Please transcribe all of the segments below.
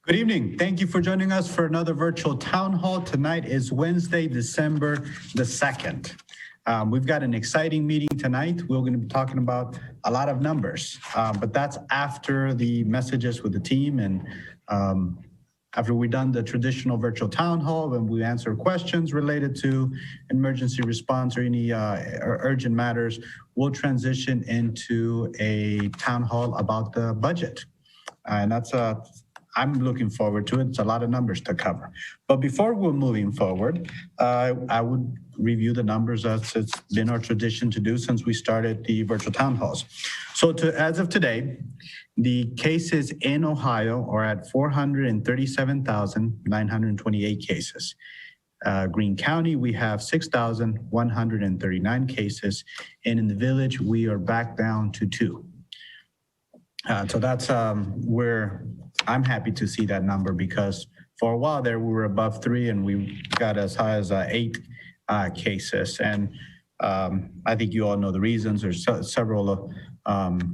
Good evening. Thank you for joining us for another virtual town hall. Tonight is Wednesday, December the 2nd. We've got an exciting meeting tonight. We're going to be talking about a lot of numbers, but that's after the messages with the team and after we've done the traditional virtual town hall and we answer questions related to emergency response or any urgent matters, we'll transition into a town hall about the budget. And that's I'm looking forward to it. It's a lot of numbers to cover. But before we're moving forward, I would review the numbers as it's been our tradition to do since we started the virtual town halls. So as of today, the cases in Ohio are at 437,928 cases. Greene County, we have 6,139 cases. And in the village, we are back down to 2. So that's where I'm happy to see that number because for a while there we were above 3 and we got as high as 8 cases. And I think you all know the reasons. There's several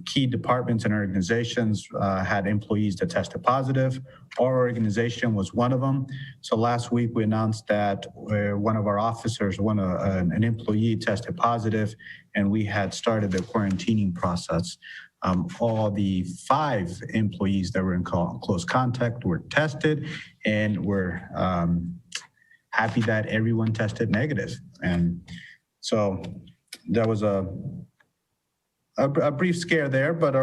key departments and organizations had employees that tested positive. Our organization was one of them. So last week we announced that one of our officers, an employee tested positive, and we had started the quarantining process. All the 5 employees that were in close contact were tested, and we're happy that everyone tested negative. And so there was a brief scare there, but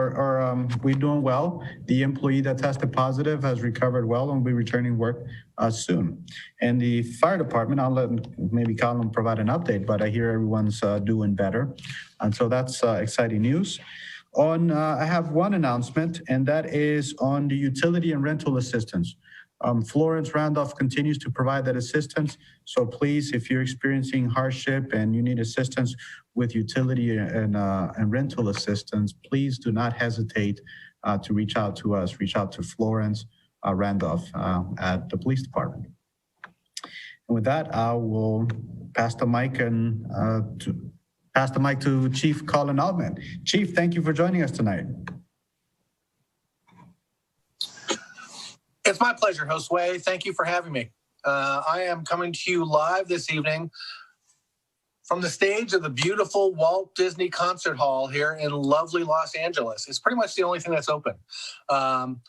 we're doing well. The employee that tested positive has recovered well and will be returning work soon. And the fire department, I'll let maybe Colin provide an update, but I hear everyone's doing better. And so that's exciting news. I have one announcement, and that is on the utility and rental assistance. Florence Randolph continues to provide that assistance. So please, if you're experiencing hardship and you need assistance with utility and rental assistance, please do not hesitate to reach out to us. Reach out to Florence Randolph at the police department. And with that, I will pass the mic to Chief Colin Altman. Chief, thank you for joining us tonight. It's my pleasure, Josue. Thank you for having me. I am coming to you live this evening from the stage of the beautiful Walt Disney Concert Hall here in lovely Los Angeles. It's pretty much the only thing that's open. I'm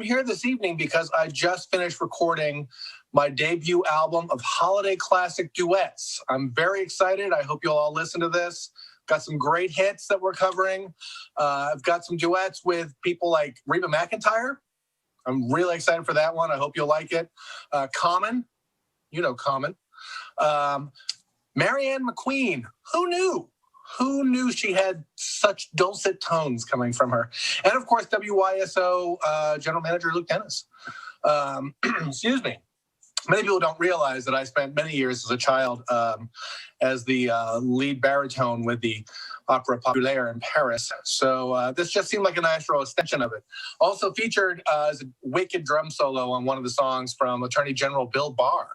here this evening because I just finished recording my debut album of holiday classic duets. I'm very excited. I hope you'll all listen to this. Got some great hits that we're covering. I've got some duets with people like Reba McEntire. I'm really excited for that one. I hope you'll like it. Common, you know Common. Marianne McQueen, who knew? Who knew she had such dulcet tones coming from her? And of course, WYSO General Manager Luke Dennis. Excuse me. Many people don't realize that I spent many years as a child as the lead baritone with the Opera Populaire in Paris. So this just seemed like a natural extension of it. Also featured as a wicked drum solo on one of the songs from Attorney General Bill Barr.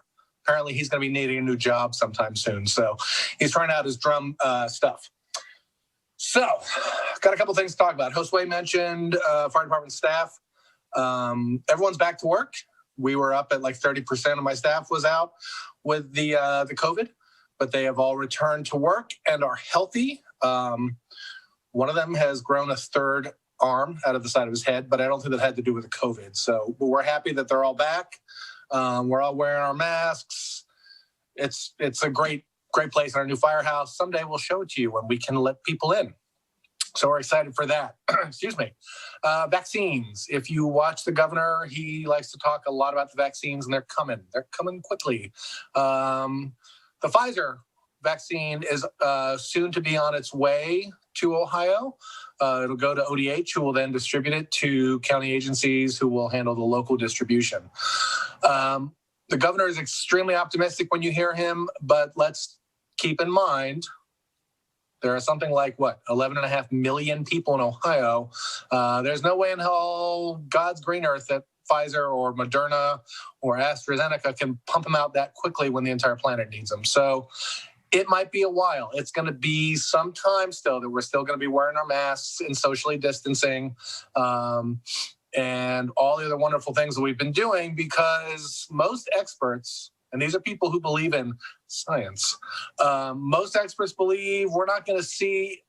Apparently he's going to be needing a new job sometime soon. So he's trying out his drum stuff. So got a couple things to talk about. Josue mentioned fire department staff. Everyone's back to work. We were up at like 30% of my staff was out with the COVID, but they have all returned to work and are healthy. One of them has grown a third arm out of the side of his head, but I don't think that had to do with the COVID. So we're happy that they're all back. We're all wearing our masks. It's a great place in our new firehouse. Someday we'll show it to you when we can let people in. So we're excited for that. Excuse me. Vaccines. If you watch the governor, he likes to talk a lot about the vaccines, and they're coming. They're coming quickly. The Pfizer vaccine is soon to be on its way to Ohio. It'll go to ODH, who will then distribute it to county agencies who will handle the local distribution. The governor is extremely optimistic when you hear him, but let's keep in mind there are something like, 11.5 million people in Ohio. There's no way in hell God's green earth that Pfizer or Moderna or AstraZeneca can pump them out that quickly when the entire planet needs them. So it might be a while. It's going to be some time still that we're still going to be wearing our masks and socially distancing. and all the other wonderful things that we've been doing, because most experts, and these are people who believe in science, most experts believe we're not going to see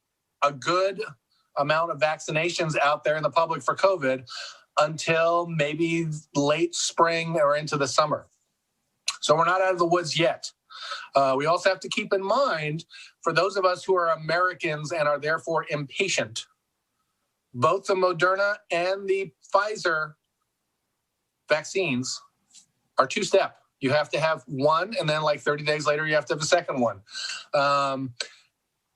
a good amount of vaccinations out there in the public for COVID until maybe late spring or into the summer. So we're not out of the woods yet. We also have to keep in mind, for those of us who are Americans and are therefore impatient, both the Moderna and the Pfizer vaccines are two-step. You have to have one, and then like 30 days later, you have to have a second one.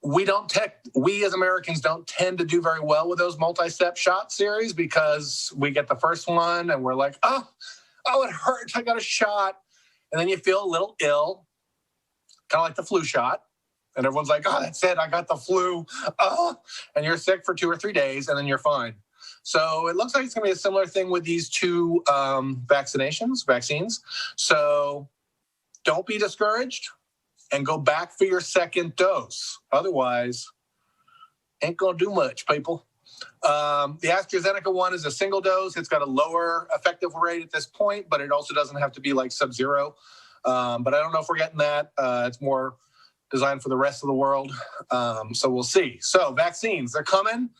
We as Americans don't tend to do very well with those multi-step shot series, because we get the first one and we're like, oh, it hurts, I got a shot. And then you feel a little ill, kind of like the flu shot. And everyone's like, oh, that's it, I got the flu. Oh, and you're sick for 2 or 3 days, and then you're fine. So it looks like it's going to be a similar thing with these two vaccines. So don't be discouraged, and go back for your second dose. Otherwise, ain't going to do much, people. The AstraZeneca one is a single dose. It's got a lower effective rate at this point, but it also doesn't have to be like sub-zero. But I don't know if we're getting that. It's more designed for the rest of the world. So we'll see. So vaccines, they're coming,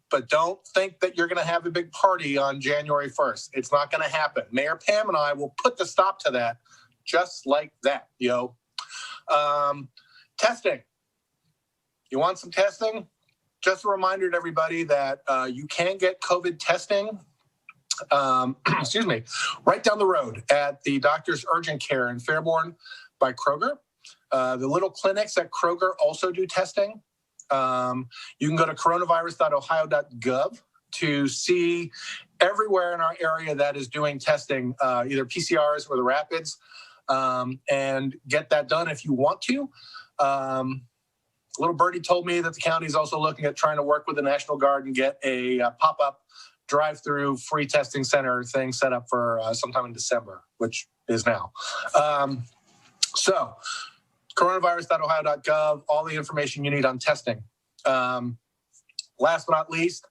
but don't think that you're going to have a big party on January 1st. It's not going to happen. Mayor Pam and I will put the stop to that just like that, yo. Testing. You want some testing? Just a reminder to everybody that you can get COVID testing, right down the road at the Doctor's Urgent Care in Fairborn by Kroger. The little clinics at Kroger also do testing. You can go to coronavirus.ohio.gov to see everywhere in our area that is doing testing, either PCRs or the rapids, and get that done if you want to. Little birdie told me that the county is also looking at trying to work with the National Guard and get a pop-up drive-through free testing center thing set up for sometime in December, which is now. So coronavirus.ohio.gov, all the information you need on testing. Last but not least,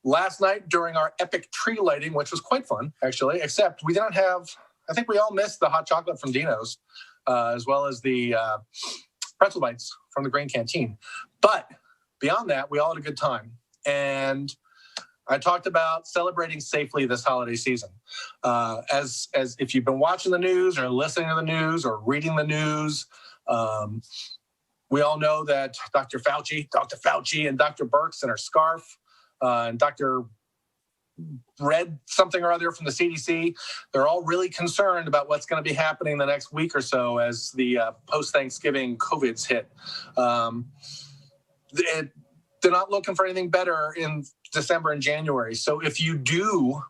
last night during our epic tree lighting, which was quite fun, actually, except we didn't have, I think we all missed the hot chocolate from Dino's, as well as the pretzel bites from the Grain Canteen. But beyond that, we all had a good time. And I talked about celebrating safely this holiday season. As if you've been watching the news or listening to the news or reading the news, we all know that Dr. Fauci and Dr. Birx and her scarf, and Dr. Red something or other from the CDC, they're all really concerned about what's going to be happening the next week or so as the post-Thanksgiving COVIDs hit. They're not looking for anything better in December and January. So if you do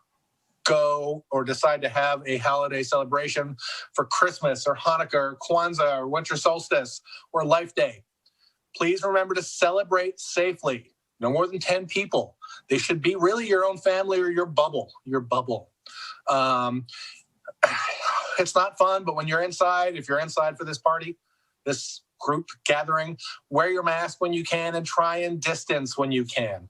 go or decide to have a holiday celebration for Christmas or Hanukkah or Kwanzaa or winter solstice or Life Day, please remember to celebrate safely. No more than 10 people. They should be really your own family or your bubble. It's not fun, but when you're inside, if you're inside for this party, this group gathering, wear your mask when you can and try and distance when you can.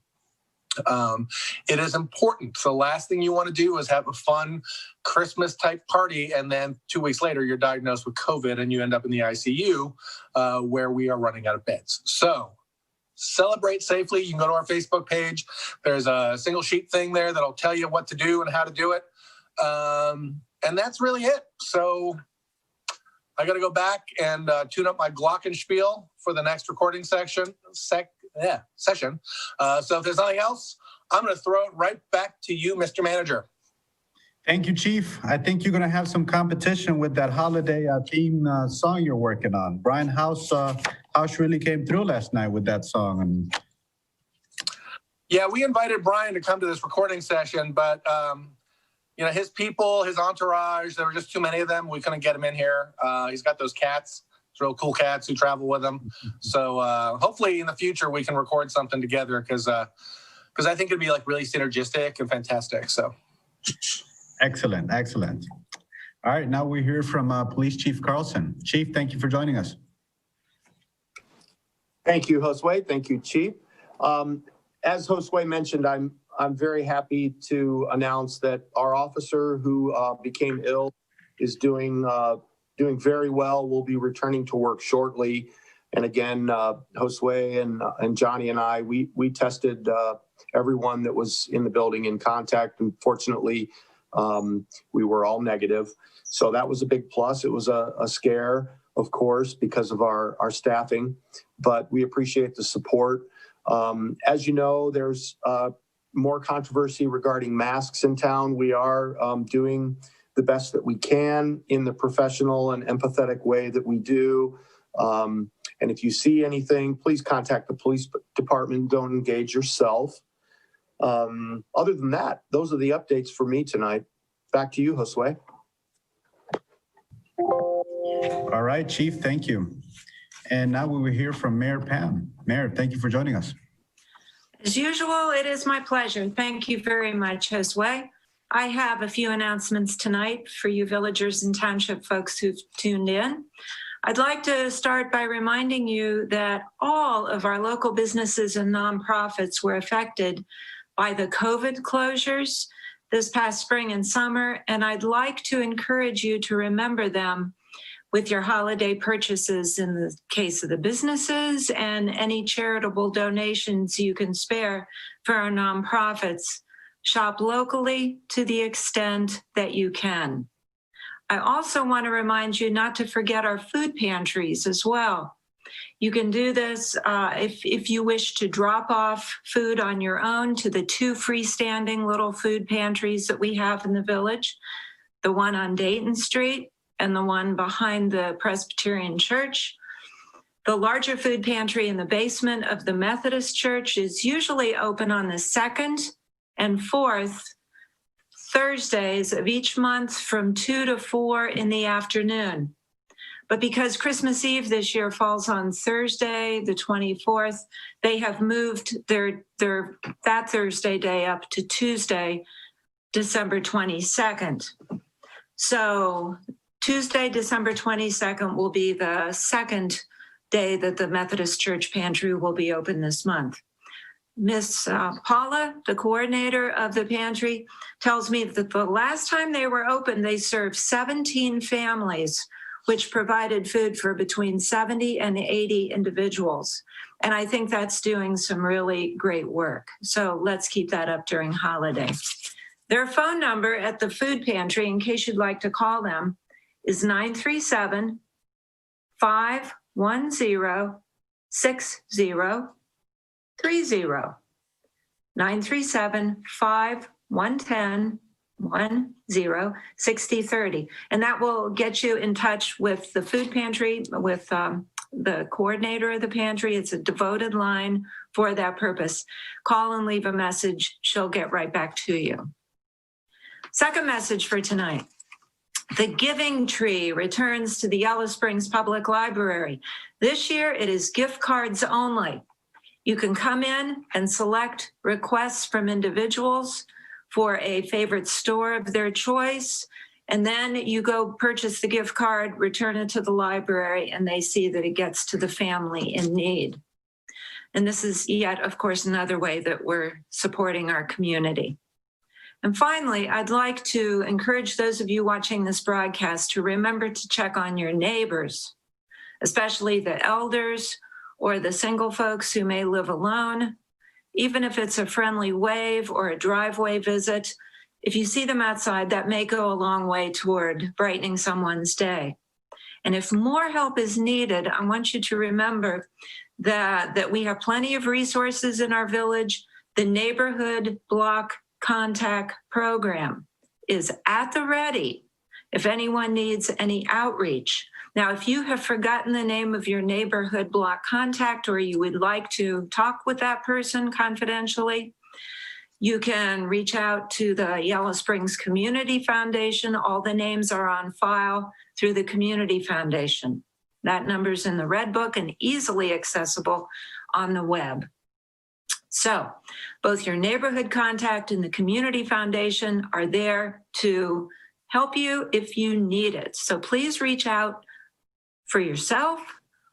It is important. The last thing you want to do is have a fun Christmas type party, and then 2 weeks later you're diagnosed with COVID and you end up in the ICU, where we are running out of beds. So celebrate safely. You can go to our Facebook page. There's a single sheet thing there that'll tell you what to do and how to do it. And that's really it. So I got to go back and tune up my glockenspiel for the next recording session. So if there's nothing else, I'm going to throw it right back to you, Mr. Manager. Thank you, Chief. I think you're going to have some competition with that holiday theme song you're working on. Brian House really came through last night with that song. Yeah, we invited Brian to come to this recording session, but his people, his entourage, there were just too many of them. We couldn't get him in here. He's got those cats, real cool cats who travel with him. So hopefully in the future we can record something together, because I think it'd be like really synergistic and fantastic. So. Excellent. All right, now we hear from Police Chief Carlson. Chief, thank you for joining us. Thank you, Josue. Thank you, Chief. As Josue mentioned, I'm I'm very happy to announce that our officer who became ill is doing very well. We'll be returning to work shortly. And again, Josue and Johnny and I, we tested everyone that was in the building in contact. And fortunately, we were all negative. So that was a big plus. It was a scare, of course, because of our staffing, but we appreciate the support. As you know, there's more controversy regarding masks in town. We are doing the best that we can in the professional and empathetic way that we do. And if you see anything, please contact the police department. Don't engage yourself. Other than that, those are the updates for me tonight. Back to you, Josue. All right, Chief, thank you. And now we will hear from Mayor Pam. Mayor, thank you for joining us. As usual, it is my pleasure. Thank you very much, Josue. I have a few announcements tonight for you villagers and township folks who've tuned in. I'd like to start by reminding you that all of our local businesses and nonprofits were affected by the COVID closures this past spring and summer, and I'd like to encourage you to remember them with your holiday purchases in the case of the businesses and any charitable donations you can spare for our nonprofits. Shop locally to the extent that you can. I also want to remind you not to forget our food pantries as well. You can do this if you wish to drop off food on your own to the 2 freestanding little food pantries that we have in the village, the one on Dayton Street and the one behind the Presbyterian Church. The larger food pantry in the basement of the Methodist Church is usually open on the 2nd and 4th Thursdays of each month from 2 to 4 in the afternoon. But because Christmas Eve this year falls on Thursday, the 24th, they have moved that Thursday day up to Tuesday, December 22nd. So Tuesday, December 22nd will be the second day that the Methodist Church Pantry will be open this month. Miss Paula, the coordinator of the pantry, tells me that the last time they were open, they served 17 families, which provided food for between 70 and 80 individuals. And I think that's doing some really great work. So let's keep that up during holiday. Their phone number at the food pantry, in case you'd like to call them, is 937-510-6030. 937-510-6030. And that will get you in touch with the food pantry, with the coordinator of the pantry. It's a devoted line for that purpose. Call and leave a message. She'll get right back to you. Second message for tonight. The Giving Tree returns to the Yellow Springs Public Library. This year, it is gift cards only. You can come in and select requests from individuals for a favorite store of their choice, and then you go purchase the gift card, return it to the library, and they see that it gets to the family in need. And this is yet, of course, another way that we're supporting our community. And finally, I'd like to encourage those of you watching this broadcast to remember to check on your neighbors, especially the elders or the single folks who may live alone. Even if it's a friendly wave or a driveway visit, if you see them outside, that may go a long way toward brightening someone's day. And if more help is needed, I want you to remember that we have plenty of resources in our village. The Neighborhood Block Contact Program is at the ready if anyone needs any outreach. Now, if you have forgotten the name of your neighborhood block contact or you would like to talk with that person confidentially, you can reach out to the Yellow Springs Community Foundation. All the names are on file through the Community Foundation. That number's in the Red Book and easily accessible on the web. So both your neighborhood contact and the Community Foundation are there to help you if you need it. So please reach out for yourself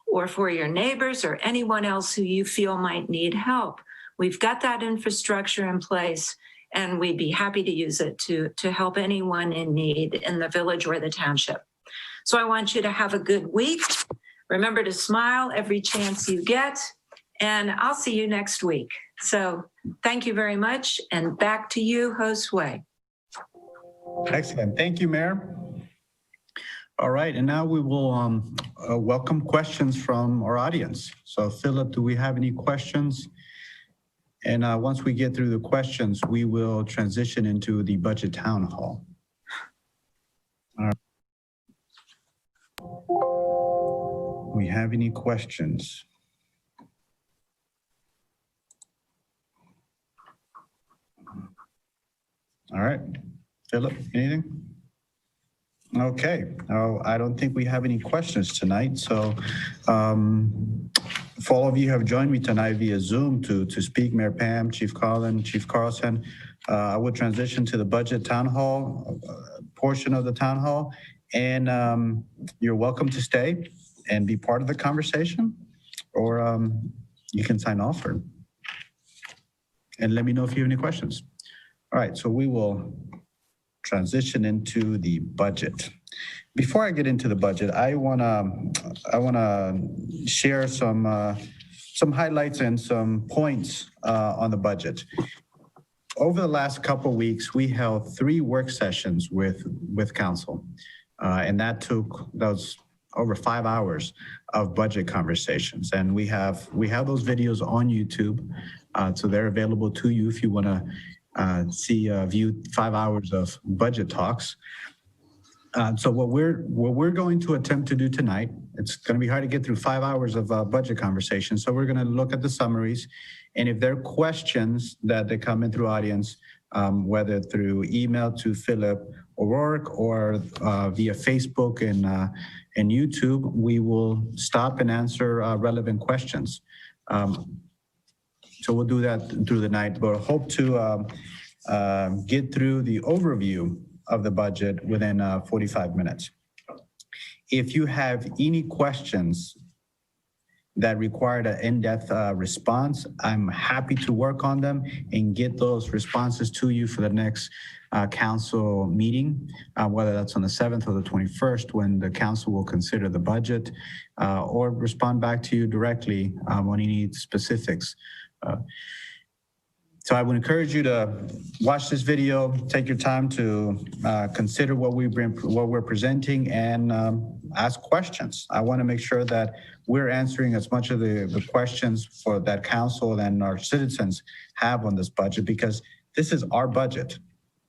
or for your neighbors or anyone else who you feel might need help. We've got that infrastructure in place, and we'd be happy to use it to help anyone in need in the village or the township. So I want you to have a good week. Remember to smile every chance you get, and I'll see you next week. So thank you very much, and back to you, Josue. Excellent. Thank you, Mayor. All right, and now we will welcome questions from our audience. So Philip, do we have any questions? And once we get through the questions, we will transition into the budget town hall. All right. We have any questions? All right, Philip, anything? Okay, I don't think we have any questions tonight. So for all of you who have joined me tonight via Zoom to speak, Mayor Pam, Chief Carlin, Chief Carlson, I will transition to the budget town hall portion of the town hall. And you're welcome to stay and be part of the conversation, or you can sign off and let me know if you have any questions. All right, so we will transition into the budget. Before I get into the budget, I wanna share some highlights and some points on the budget. Over the last couple of weeks, we held 3 work sessions with council, and that was over 5 hours of budget conversations. And we have those videos on YouTube, so they're available to you if you wanna view 5 hours of budget talks. So what we're going to attempt to do tonight, it's going to be hard to get through 5 hours of budget conversation. So we're going to look at the summaries, and if there are questions that they come in through audience, whether through email to Philip O'Rourke or via Facebook and YouTube, we will stop and answer relevant questions. So we'll do that through the night, but hope to get through the overview of the budget within 45 minutes. If you have any questions that required an in-depth response, I'm happy to work on them and get those responses to you for the next council meeting, whether that's on the 7th or the 21st, when the council will consider the budget, or respond back to you directly on any specifics. So I would encourage you to watch this video, take your time to consider what we're presenting, and ask questions. I want to make sure that we're answering as much of the questions for that council and our citizens have on this budget, because this is our budget.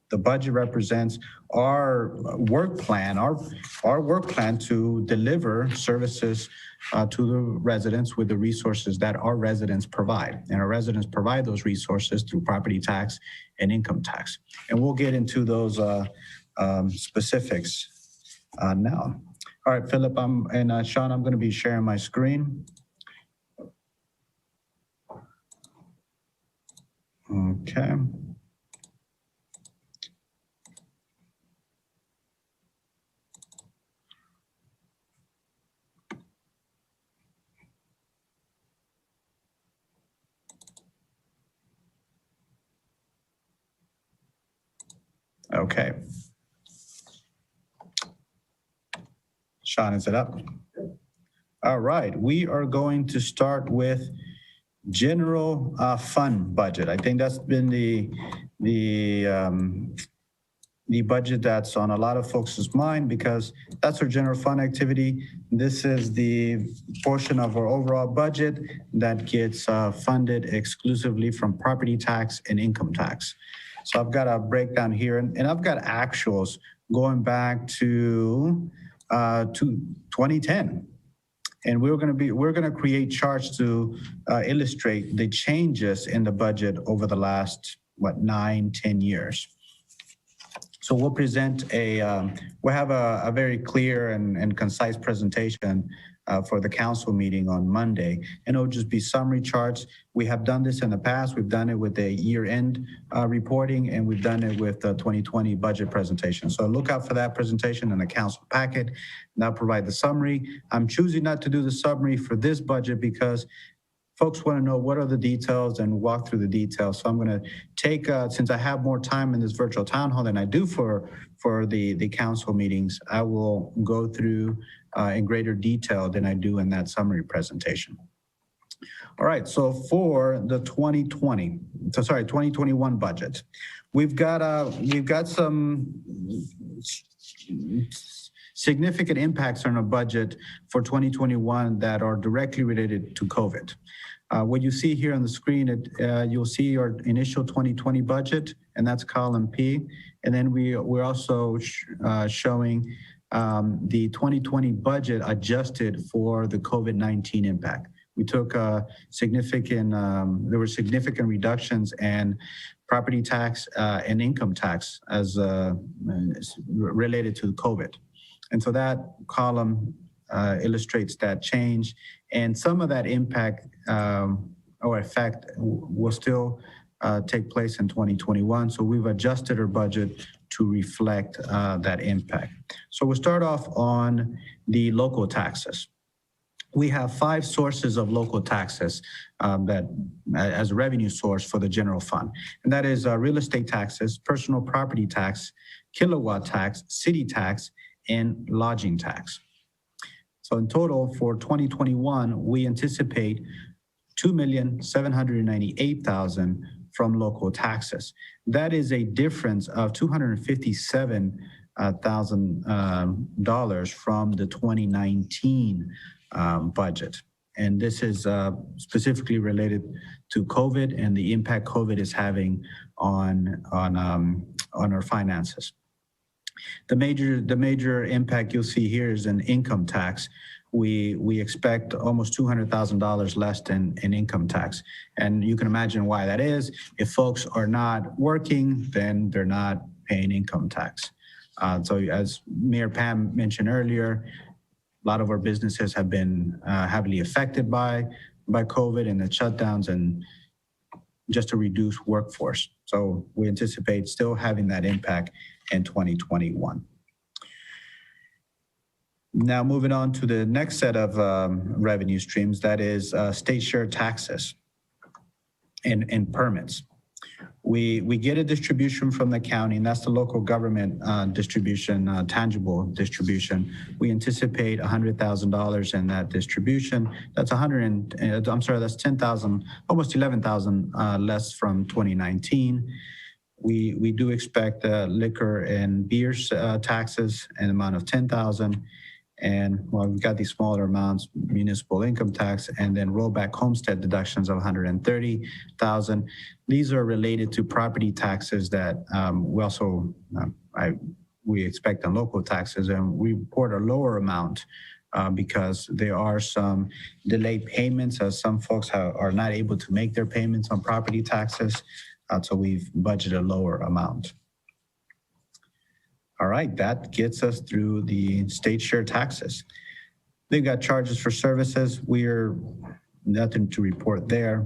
The budget represents our work plan, our work plan to deliver services to the residents with the resources that our residents provide. And our residents provide those resources through property tax and income tax. And we'll get into those specifics now. All right, Philip and Sean, I'm going to be sharing my screen. Okay. Okay. Sean, is it up? All right, we are going to start with general fund budget. I think that's been the budget that's on a lot of folks' mind, because that's our general fund activity. This is the portion of our overall budget that gets funded exclusively from property tax and income tax. So I've got a breakdown here, and I've got actuals going back to 2010. And we're going to create charts to illustrate the changes in the budget over the last, 9-10 years. So we'll present we'll have a very clear and concise presentation for the council meeting on Monday. And it'll just be summary charts. We have done this in the past. We've done it with a year-end reporting, and we've done it with the 2020 budget presentation. So look out for that presentation in the council packet. And I'll provide the summary. I'm choosing not to do the summary for this budget because folks want to know what are the details and walk through the details. So I'm going to take, since I have more time in this virtual town hall than I do for the council meetings, I will go through in greater detail than I do in that summary presentation. All right, so for the 2021 budget, we've got some significant impacts on our budget for 2021 that are directly related to COVID. What you see here on the screen, you'll see our initial 2020 budget, and that's column P. And then we're also showing the 2020 budget adjusted for the COVID-19 impact. We took there were significant reductions in property tax and income tax as related to COVID. And so that column illustrates that change. And some of that impact or effect will still take place in 2021. So we've adjusted our budget to reflect that impact. So we'll start off on the local taxes. We have 5 sources of local taxes that as a revenue source for the general fund. And that is real estate taxes, personal property tax, kilowatt tax, city tax, and lodging tax. So in total for 2021, we anticipate $2,798,000 from local taxes. That is a difference of $257,000 from the 2019 budget. And this is specifically related to COVID and the impact COVID is having on our finances. The major impact you'll see here is in income tax. We expect almost $200,000 less in income tax. And you can imagine why that is. If folks are not working, then they're not paying income tax. So as Mayor Pam mentioned earlier, a lot of our businesses have been heavily affected by COVID and the shutdowns and just a reduced workforce. So we anticipate still having that impact in 2021. Now moving on to the next set of revenue streams, that is state share taxes and permits. We get a distribution from the county, and that's the local government distribution, tangible distribution. We anticipate $100,000 in that distribution. That's that's 10,000, almost 11,000 less from 2019. We do expect liquor and beer taxes an amount of 10,000. And well, we've got these smaller amounts, municipal income tax, and then rollback homestead deductions of $130,000. These are related to property taxes that we also we expect on local taxes, and we report a lower amount because there are some delayed payments as some folks are not able to make their payments on property taxes. So we've budgeted a lower amount. All right, that gets us through the state share taxes. They've got charges for services. We're nothing to report there.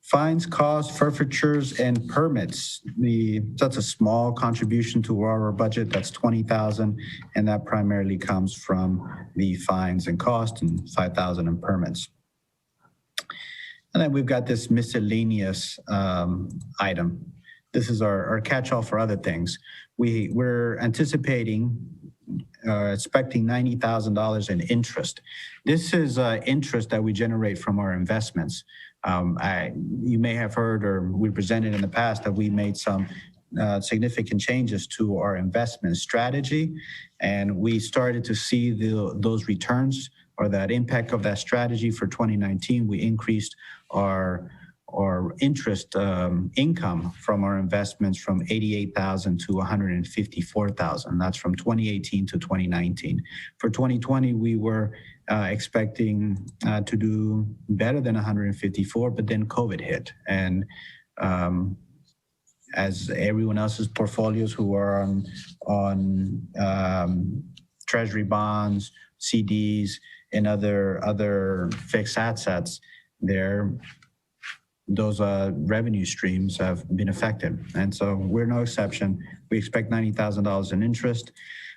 Fines, costs, forfeitures, and permits. That's a small contribution to our budget. That's $20,000, and that primarily comes from the fines and costs and $5,000 in permits. And then we've got this miscellaneous item. This is our catch-all for other things. We're anticipating, expecting $90,000 in interest. This is interest that we generate from our investments. You may have heard, or we presented in the past, that we made some significant changes to our investment strategy, and we started to see those returns or that impact of that strategy for 2019. We increased our interest income from our investments from $88,000 to $154,000. That's from 2018 to 2019. For 2020, we were expecting to do better than 154, but then COVID hit. And as everyone else's portfolios who are on treasury bonds, CDs, and other fixed assets, those revenue streams have been affected. And so we're no exception. We expect $90,000 in interest.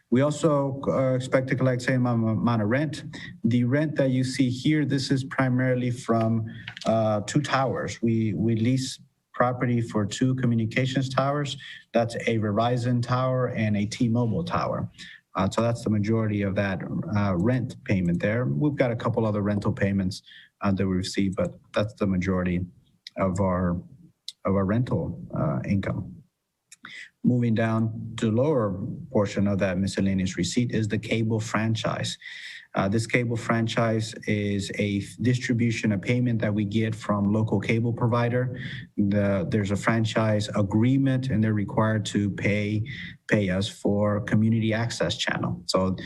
We also expect to collect same amount of rent. The rent that you see here, this is primarily from 2 towers. We lease property for 2 communications towers. That's a Verizon tower and a T-Mobile tower. So that's the majority of that rent payment there. We've got a couple other rental payments that we receive, but that's the majority of our rental income. Moving down to the lower portion of that miscellaneous receipt is the cable franchise. This cable franchise is a distribution, a payment that we get from local cable provider. There's a franchise agreement, and they're required to pay us for community access channel. So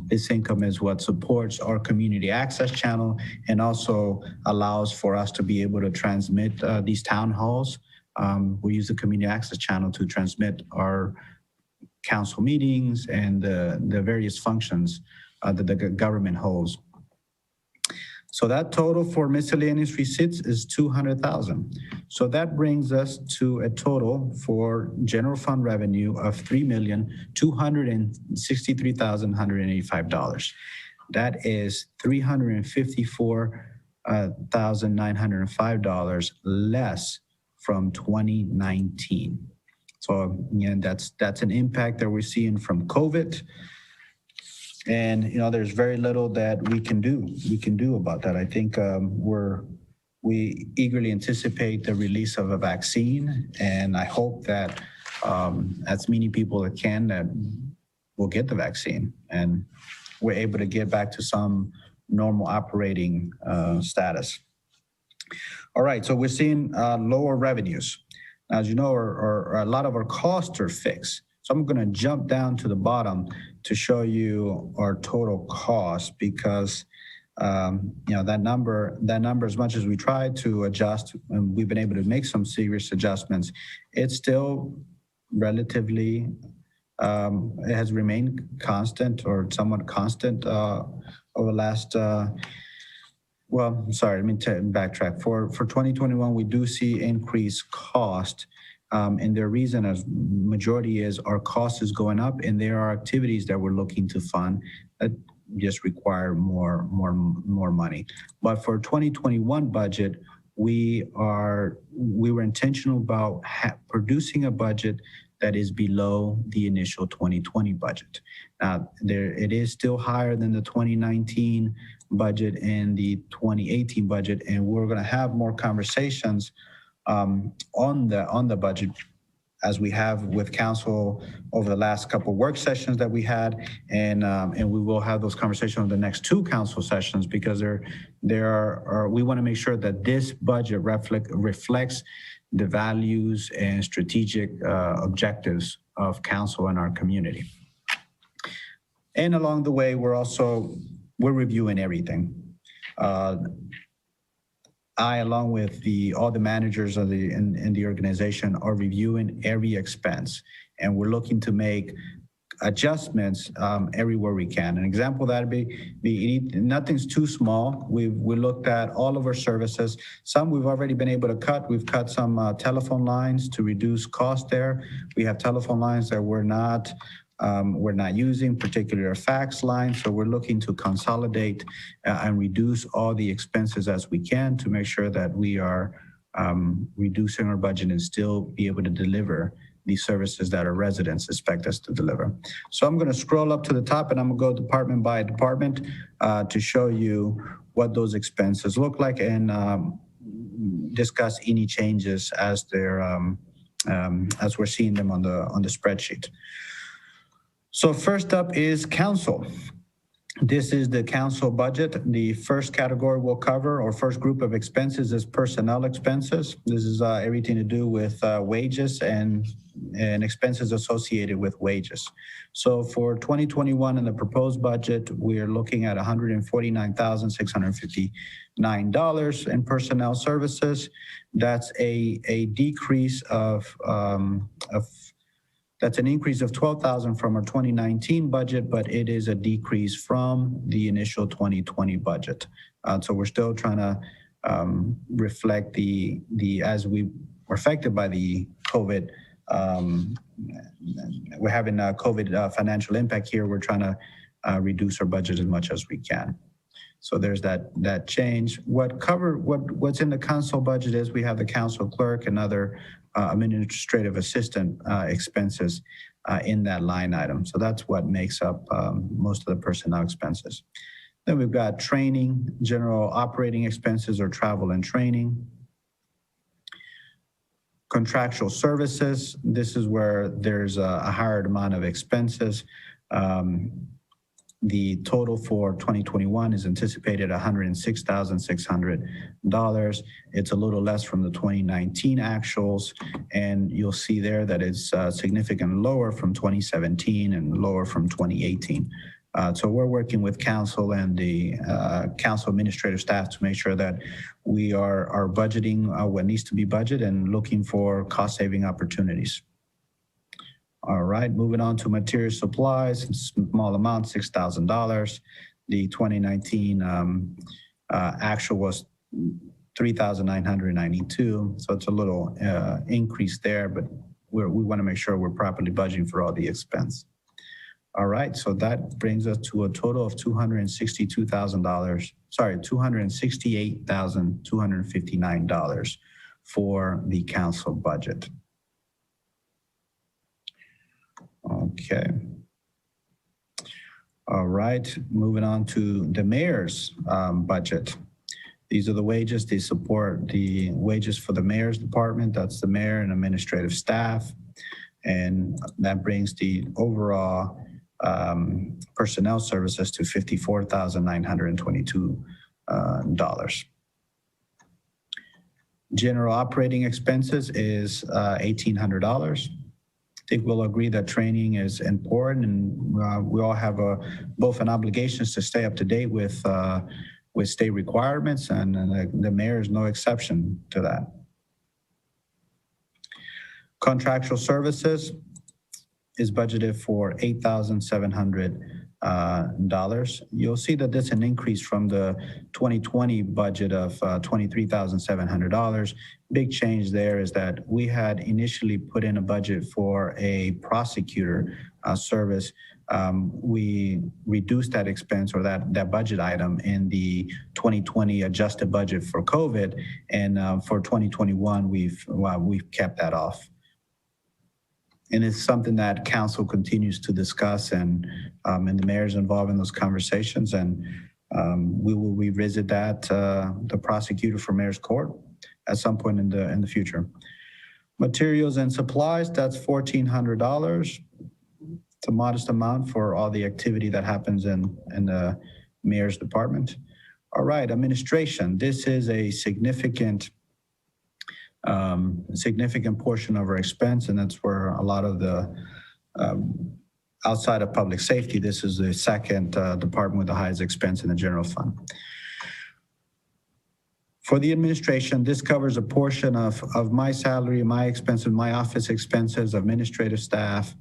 this income is what supports our community access channel and also allows for us to be able to transmit these town halls. We use the community access channel to transmit our council meetings and the various functions that the government holds. So that total for miscellaneous receipts is $200,000. So that brings us to a total for general fund revenue of $3,263,185. That is $354,905 less from 2019. So again, that's an impact that we're seeing from COVID. And there's very little that we can do about that. I think we eagerly anticipate the release of a vaccine, and I hope that as many people that can that will get the vaccine, and we're able to get back to some normal operating status. All right, so we're seeing lower revenues. As you know, a lot of our costs are fixed. So I'm going to jump down to the bottom to show you our total cost, because that number, as much as we try to adjust, and we've been able to make some serious adjustments, it's still relatively, it has remained constant or somewhat constant over the last, let me backtrack. For 2021, we do see increased cost. And the reason, as majority is our cost is going up, and there are activities that we're looking to fund that just require more money. But for 2021 budget, we were intentional about producing a budget that is below the initial 2020 budget. It is still higher than the 2019 budget and the 2018 budget, and we're going to have more conversations on the budget as we have with council over the last couple of work sessions that we had, and we will have those conversations on the next 2 council sessions, because we want to make sure that this budget reflects the values and strategic objectives of council and our community. And along the way, we're reviewing everything. I, along with all the managers in the organization, are reviewing every expense, and we're looking to make adjustments everywhere we can. An example of that would be nothing's too small. We looked at all of our services. Some we've already been able to cut. We've cut some telephone lines to reduce cost there. We have telephone lines that we're not using, particularly our fax line. So we're looking to consolidate and reduce all the expenses as we can to make sure that we are reducing our budget and still be able to deliver the services that our residents expect us to deliver. So I'm going to scroll up to the top, and I'm going to go department by department to show you what those expenses look like, and discuss any changes as we're seeing them on the spreadsheet. So first up is council. This is the council budget. The first category we'll cover, or first group of expenses, is personnel expenses. This is everything to do with wages and expenses associated with wages. So for 2021 in the proposed budget, we're looking at $149,659 in personnel services. That's a decrease that's an increase of $12,000 from our 2019 budget, but it is a decrease from the initial 2020 budget. So we're still trying to reflect as we were affected by the COVID we're having a COVID financial impact here. We're trying to reduce our budget as much as we can. So there's that change. What's in the council budget is we have the council clerk and other administrative assistant expenses in that line item. So that's what makes up most of the personnel expenses. Then we've got training, general operating expenses or travel and training. Contractual services, this is where there's a higher amount of expenses. The total for 2021 is anticipated $106,600. It's a little less from the 2019 actuals, and you'll see there that it's significantly lower from 2017 and lower from 2018. So we're working with council and the council administrative staff to make sure that we are budgeting what needs to be budgeted and looking for cost-saving opportunities. All right, moving on to material supplies, small amount, $6,000. The 2019 actual was $3,992, so it's a little increase there, but we want to make sure we're properly budgeting for all the expense. All right, so that brings us to a total of $268,259 for the council budget. Okay. All right, moving on to the mayor's budget. These are the wages. They support the wages for the mayor's department. That's the mayor and administrative staff. And that brings the overall personnel services to $54,922. General operating expenses is $1,800. I think we'll agree that training is important, and we all have both an obligations to stay up to date with state requirements, and the mayor is no exception to that. Contractual services is budgeted for $8,700. You'll see that that's an increase from the 2020 budget of $23,700. Big change there is that we had initially put in a budget for a prosecutor service. We reduced that expense or that budget item in the 2020 adjusted budget for COVID, and for 2021 we've kept that off. And it's something that council continues to discuss, and the mayor's involved in those conversations, and we will revisit that, the prosecutor for mayor's court at some point in the future. Materials and supplies, that's $1,400. It's a modest amount for all the activity that happens in the mayor's department. All right, administration, this is a significant portion of our expense, and that's where a lot of the outside of public safety, this is the second department with the highest expense in the general fund. For the administration, this covers a portion of my salary, my expenses, my office expenses, administrative staff,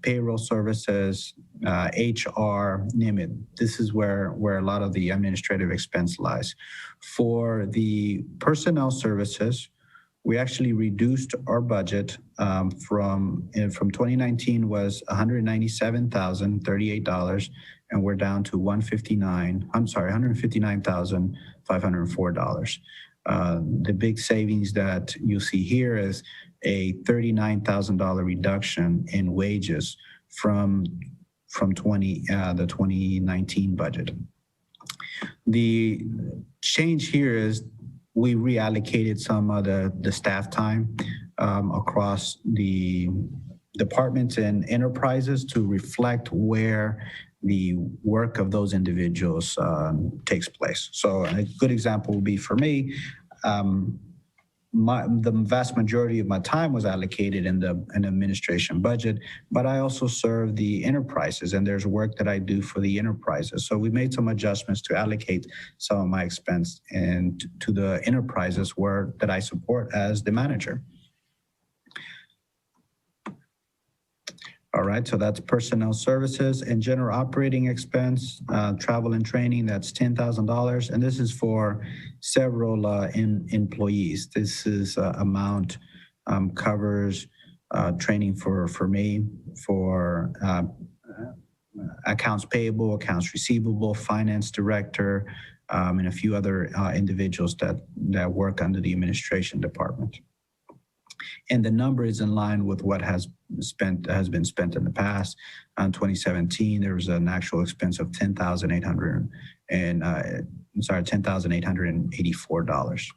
payroll services, HR, name it. This is where a lot of the administrative expense lies. For the personnel services, we actually reduced our budget from 2019 was $197,038, and we're down to $159,504. The big savings that you see here is a $39,000 reduction in wages from the 2019 budget. The change here is we reallocated some of the staff time across the departments and enterprises to reflect where the work of those individuals takes place. So a good example would be for me, the vast majority of my time was allocated in an administration budget, but I also serve the enterprises, and there's work that I do for the enterprises. So we made some adjustments to allocate some of my expense and to the enterprises that I support as the manager. All right, so that's personnel services and general operating expense, travel and training, that's $10,000. And this is for several employees. This is amount covers training for me, for accounts payable, accounts receivable, finance director, and a few other individuals that work under the administration department. And the number is in line with what has been spent in the past. In 2017, there was an actual expense of $10,884.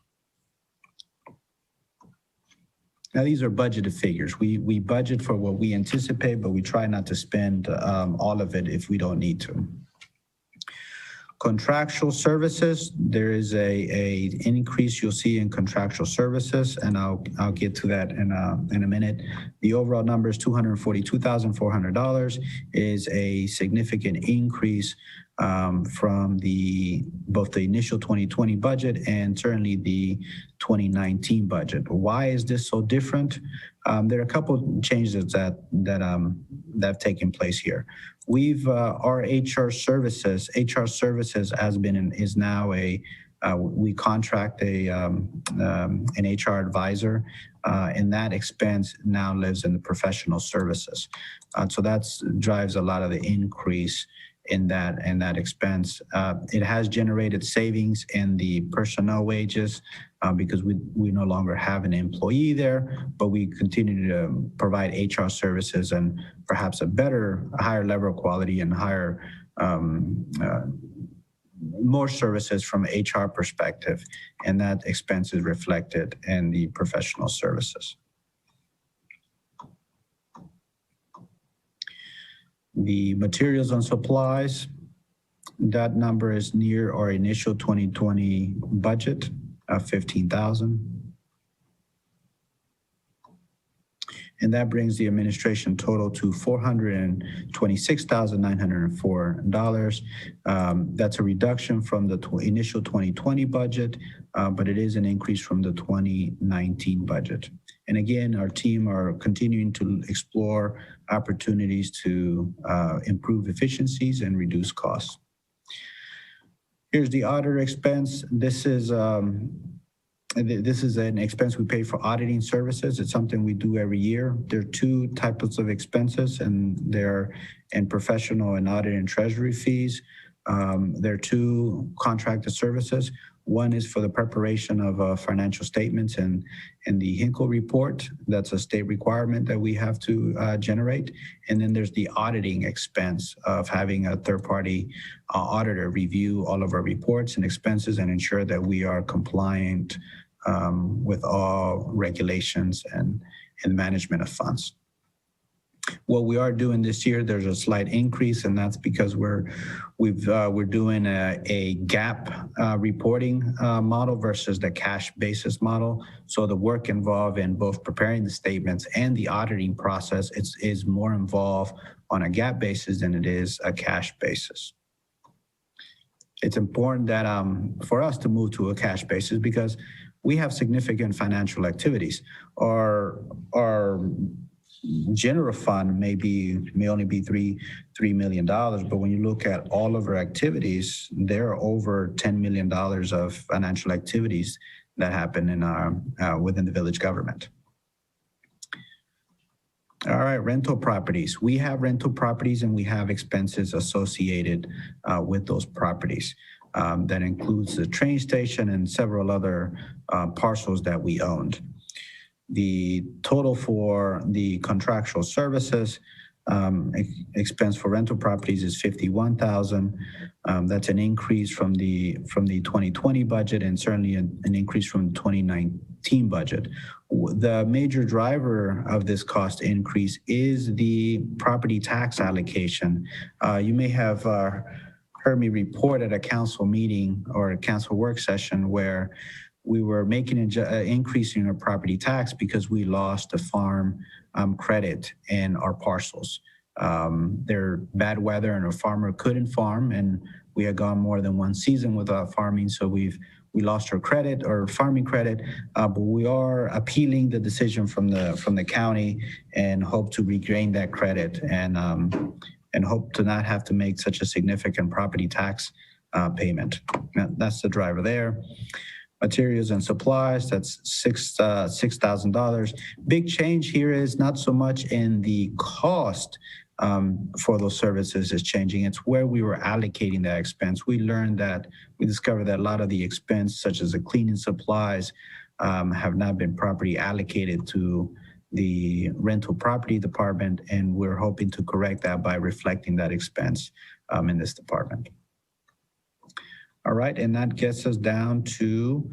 Now, these are budgeted figures. We budget for what we anticipate, but we try not to spend all of it if we don't need to. Contractual services, there is an increase you'll see in contractual services, and I'll get to that in a minute. The overall number is $242,400, is a significant increase from both the initial 2020 budget and certainly the 2019 budget. Why is this so different? There are a couple of changes that have taken place here. Our HR services is now we contract an HR advisor, and that expense now lives in the professional services. So that drives a lot of the increase in that expense. It has generated savings in the personnel wages because we no longer have an employee there, but we continue to provide HR services and perhaps a higher level of quality and higher, more services from an HR perspective, and that expense is reflected in the professional services. The materials and supplies, that number is near our initial 2020 budget of $15,000. And that brings the administration total to $426,904. That's a reduction from the initial 2020 budget, but it is an increase from the 2019 budget. And again, our team are continuing to explore opportunities to improve efficiencies and reduce costs. Here's the auditor expense. This is an expense we pay for auditing services. It's something we do every year. There are two types of expenses, and they're in professional and audit and treasury fees. There are two contracted services. One is for the preparation of financial statements and the Hinkle report. That's a state requirement that we have to generate. And then there's the auditing expense of having a third-party auditor review all of our reports and expenses and ensure that we are compliant with all regulations and management of funds. What we are doing this year, there's a slight increase, and that's because we're doing a GAAP reporting model versus the cash basis model. So the work involved in both preparing the statements and the auditing process is more involved on a GAAP basis than it is a cash basis. It's important that for us to move to a cash basis because we have significant financial activities. Our general fund may only be $3 million, but when you look at all of our activities, there are over $10 million of financial activities that happen in within the village government. All right, rental properties. We have rental properties and we have expenses associated with those properties. That includes the train station and several other parcels that we owned. The total for the contractual services expense for rental properties is $51,000. That's an increase from the 2020 budget and certainly an increase from the 2019 budget. The major driver of this cost increase is the property tax allocation. You may have heard me report at a council meeting or a council work session where we were making an increase in our property tax because we lost a farm credit in our parcels. There bad weather and our farmer couldn't farm, and we had gone more than one season without farming, so we lost our credit or farming credit. But we are appealing the decision from the county and hope to regain that credit and hope to not have to make such a significant property tax payment. That's the driver there. Materials and supplies, that's $6,000. Big change here is not so much in the cost for those services is changing. It's where we were allocating that expense. We discovered that a lot of the expense, such as the cleaning supplies, have not been properly allocated to the rental property department, and we're hoping to correct that by reflecting that expense in this department. All right, and that gets us down to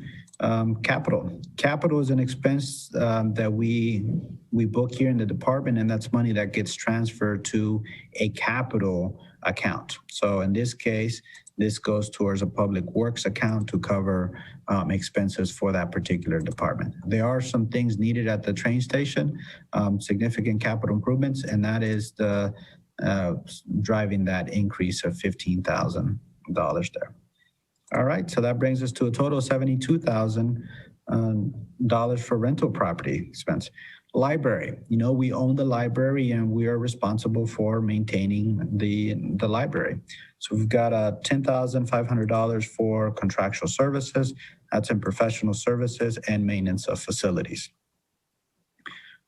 capital. Capital is an expense that we book here in the department, and that's money that gets transferred to a capital account. So in this case, this goes towards a public works account to cover expenses for that particular department. There are some things needed at the train station, significant capital improvements, and that is the driving that increase of $15,000 there. All right, so that brings us to a total of $72,000 for rental property expense. Library, we own the library and we are responsible for maintaining the library. So we've got $10,500 for contractual services. That's in professional services and maintenance of facilities.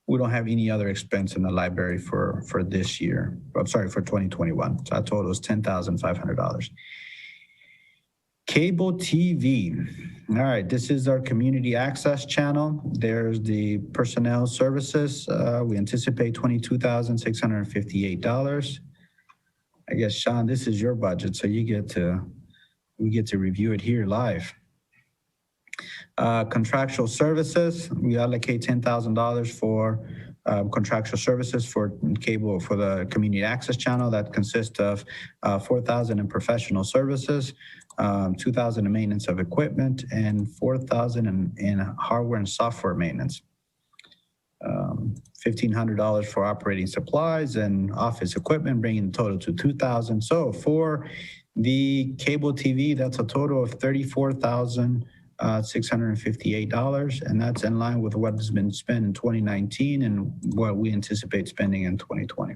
We don't have any other expense in the library for this year. I'm sorry, for 2021. So that total is $10,500. Cable TV. All right, this is our community access channel. There's the personnel services. We anticipate $22,658. I guess, Sean, this is your budget, so we get to review it here live. Contractual services, we allocate $10,000 for contractual services for cable for the community access channel. That consists of $4,000 in professional services, $2,000 in maintenance of equipment, and $4,000 in hardware and software maintenance. $1,500 for operating supplies and office equipment, bringing the total to $2,000. So for the cable TV, that's a total of $34,658, and that's in line with what has been spent in 2019 and what we anticipate spending in 2020.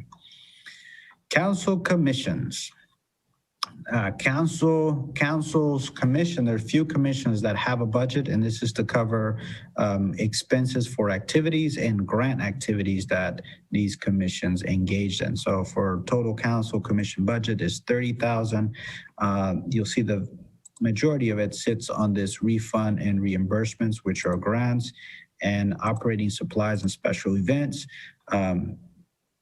Council commissions. Council's commission, there are a few commissions that have a budget, and this is to cover expenses for activities and grant activities that these commissions engaged in. So for total council commission budget is $30,000. You'll see the majority of it sits on this refund and reimbursements, which are grants and operating supplies and special events.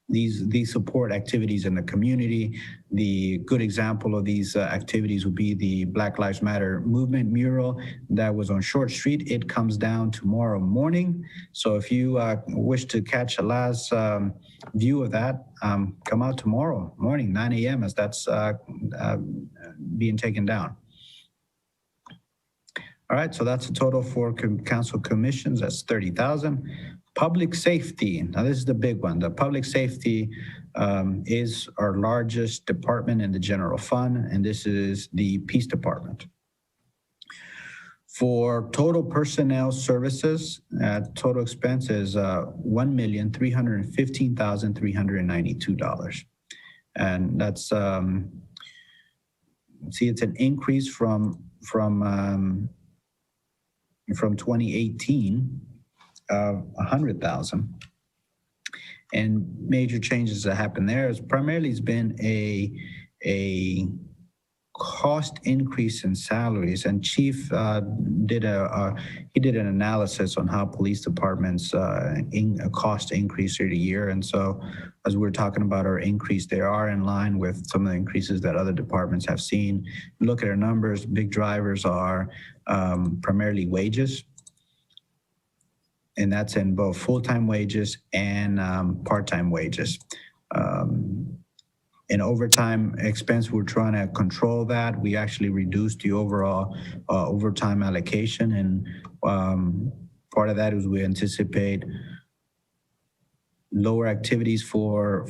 These support activities in the community. The good example of these activities would be the Black Lives Matter movement mural that was on Short Street. It comes down tomorrow morning. So if you wish to catch a last view of that, come out tomorrow morning, 9 a.m. as that's being taken down. All right, so that's a total for council commissions, that's $30,000. Public safety, now this is the big one. The public safety is our largest department in the general fund, and this is the Peace Department. For total personnel services, total expense is $1,315,392. And that's, see, it's an increase from 2018 of $100,000. And major changes that happened there is primarily it's been a cost increase in salaries. And Chief did an analysis on how police departments cost increase year to year. And so as we're talking about our increase, they are in line with some of the increases that other departments have seen. Look at our numbers, big drivers are primarily wages. And that's in both full-time wages and part-time wages. In overtime expense, we're trying to control that. We actually reduced the overall overtime allocation, and part of that is we anticipate lower activities for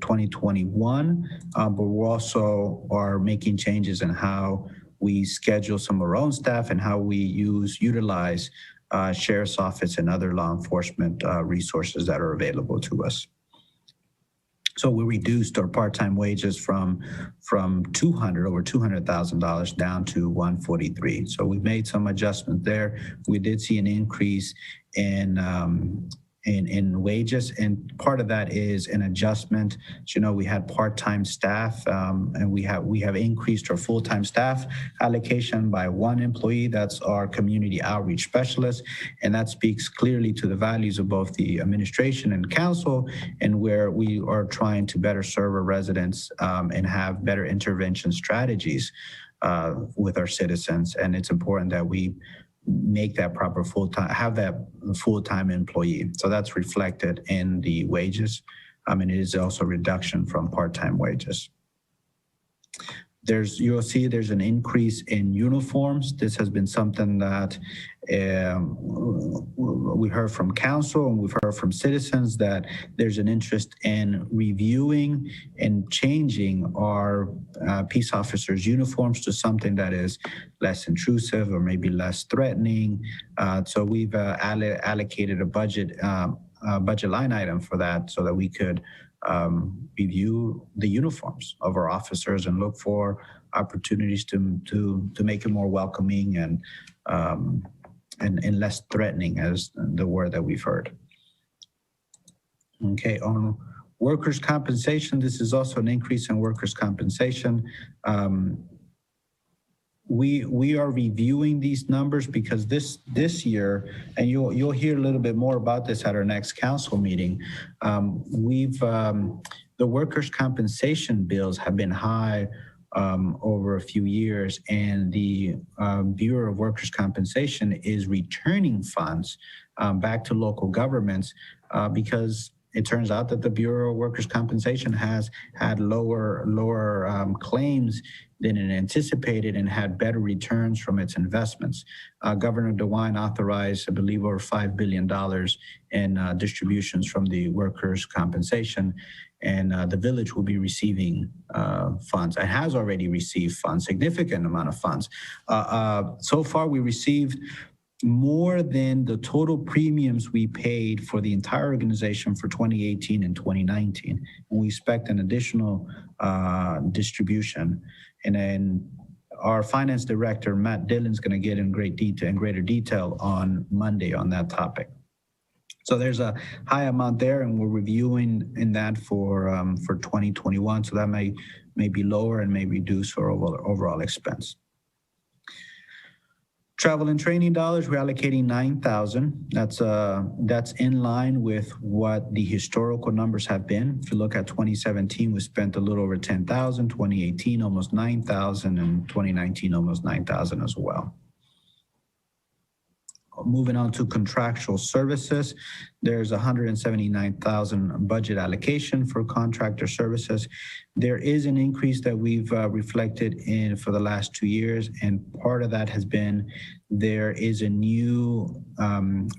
2021, but we also are making changes in how we schedule some of our own staff and how we utilize sheriff's office and other law enforcement resources that are available to us. So we reduced our part-time wages from over $200,000 down to 143. So we made some adjustments there. We did see an increase in wages, and part of that is an adjustment. As you know, we had part-time staff, and we have increased our full-time staff allocation by 1 employee. That's our community outreach specialist, and that speaks clearly to the values of both the administration and council, and where we are trying to better serve our residents and have better intervention strategies with our citizens. And it's important that we make that proper have that full-time employee. So that's reflected in the wages. And it is also a reduction from part-time wages. You'll see there's an increase in uniforms. This has been something that we heard from council and we've heard from citizens, that there's an interest in reviewing and changing our peace officers' uniforms to something that is less intrusive or maybe less threatening. So we've allocated a budget line item for that, so that we could review the uniforms of our officers and look for opportunities to make it more welcoming and less threatening, as the word that we've heard. Okay, on workers' compensation, this is also an increase in workers' compensation. We are reviewing these numbers because this year, and you'll hear a little bit more about this at our next council meeting. The workers' compensation bills have been high over a few years, and the Bureau of Workers' Compensation is returning funds back to local governments because it turns out that the Bureau of Workers' Compensation has had lower claims than it anticipated and had better returns from its investments. Governor DeWine authorized, I believe, over $5 billion in distributions from the workers' compensation, and the village will be receiving funds. It has already received funds, significant amount of funds. So far, we received more than the total premiums we paid for the entire organization for 2018 and 2019. And we expect an additional distribution. And then our finance director, Matt Dillon's going to get in greater detail on Monday on that topic. So there's a high amount there, and we're reviewing in that for 2021. So that may be lower and may reduce our overall expense. Travel and training dollars, we're allocating $9,000. That's in line with what the historical numbers have been. If you look at 2017, we spent a little over $10,000, 2018, almost $9,000, and 2019, almost $9,000 as well. Moving on to contractual services, there's $179,000 budget allocation for contractor services. There is an increase that we've reflected in for the last 2 years, and part of that has been there is a new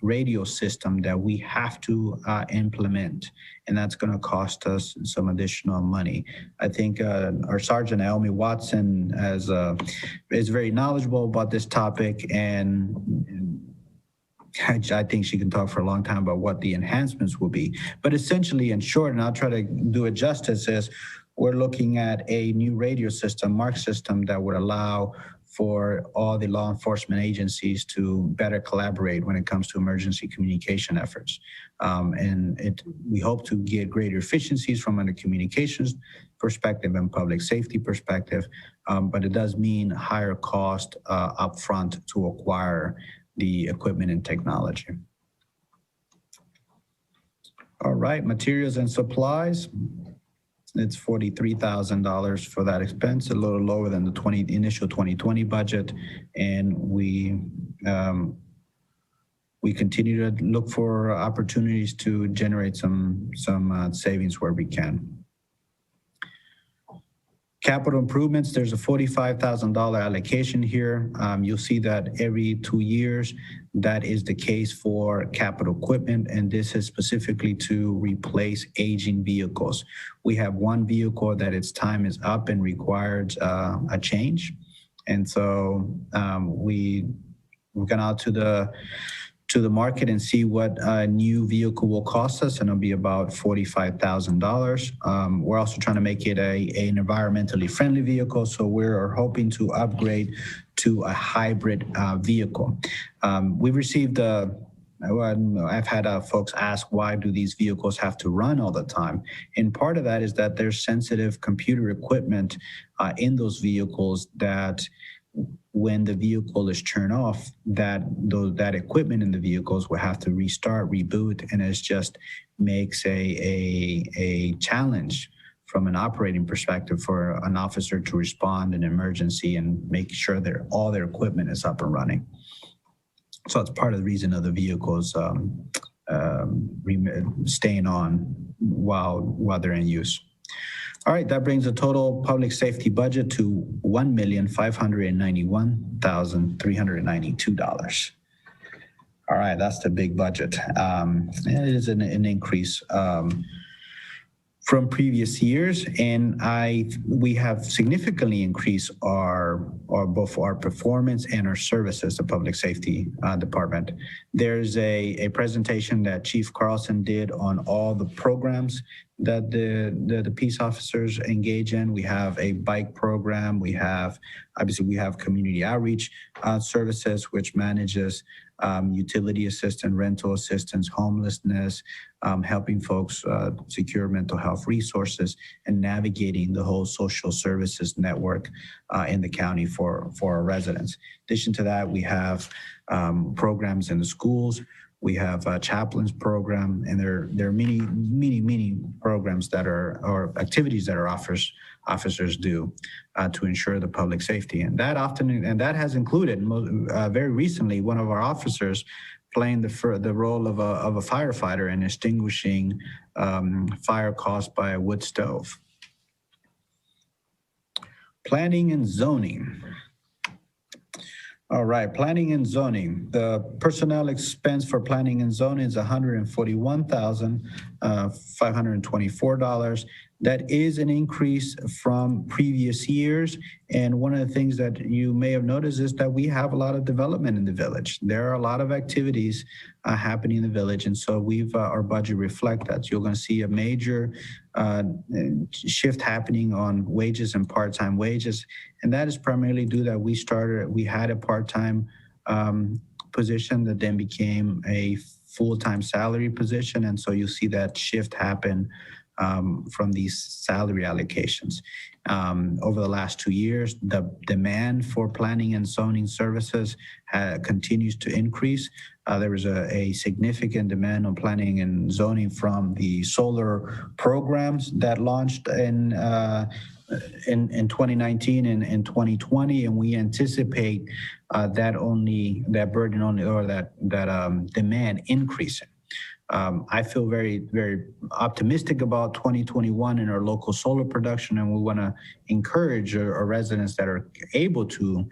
radio system that we have to implement, and that's going to cost us some additional money. I think our Sergeant Naomi Watson is very knowledgeable about this topic, and I think she can talk for a long time about what the enhancements will be. But essentially, in short, and I'll try to do it justice, is we're looking at a new radio system, MARC system, that would allow for all the law enforcement agencies to better collaborate when it comes to emergency communication efforts. We hope to get greater efficiencies from a communications perspective and public safety perspective, but it does mean higher cost upfront to acquire the equipment and technology. All right, materials and supplies. It's $43,000 for that expense, a little lower than the initial 2020 budget, and we continue to look for opportunities to generate some savings where we can. Capital improvements, there's a $45,000 allocation here. You'll see that every 2 years, that is the case for capital equipment, and this is specifically to replace aging vehicles. We have one vehicle that its time is up and requires a change. And so we've gone out to to the market and see what a new vehicle will cost us, and it'll be about $45,000. We're also trying to make it an environmentally friendly vehicle, so we're hoping to upgrade to a hybrid vehicle. We've received I've had folks ask, why do these vehicles have to run all the time? And part of that is that there's sensitive computer equipment in those vehicles that when the vehicle is turned off, that equipment in the vehicles will have to restart, reboot, and it just makes a challenge from an operating perspective for an officer to respond in an emergency and make sure that all their equipment is up and running. So it's part of the reason of the vehicles staying on while they're in use. All right, that brings the total public safety budget to $1,591,392. All right, that's the big budget. It is an increase from previous years, and we have significantly increased both our performance and our services, the public safety department. There's a presentation that Chief Carlson did on all the programs that the peace officers engage in. We have a bike program. We have community outreach services, which manages utility assistance, rental assistance, homelessness, helping folks secure mental health resources, and navigating the whole social services network in the county for our residents. In addition to that, we have programs in the schools. We have a chaplains program, and there are many programs that or activities that our officers do to ensure the public safety. And that has included very recently one of our officers playing the role of a firefighter and extinguishing fire caused by a wood stove. Planning and zoning. All right, planning and zoning. The personnel expense for planning and zoning is $141,524. That is an increase from previous years. And one of the things that you may have noticed is that we have a lot of development in the village. There are a lot of activities happening in the village. And so our budget reflect that. You're going to see a major shift happening on wages and part-time wages. And that is primarily due that we had a part-time position that then became a full-time salary position. And so you'll see that shift happen from these salary allocations. Over the last 2 years, the demand for planning and zoning services continues to increase. There was a significant demand on planning and zoning from the solar programs that launched in 2019 and 2020, and we anticipate that demand increasing. I feel very, very optimistic about 2021 in our local solar production, and we want to encourage our residents that are able to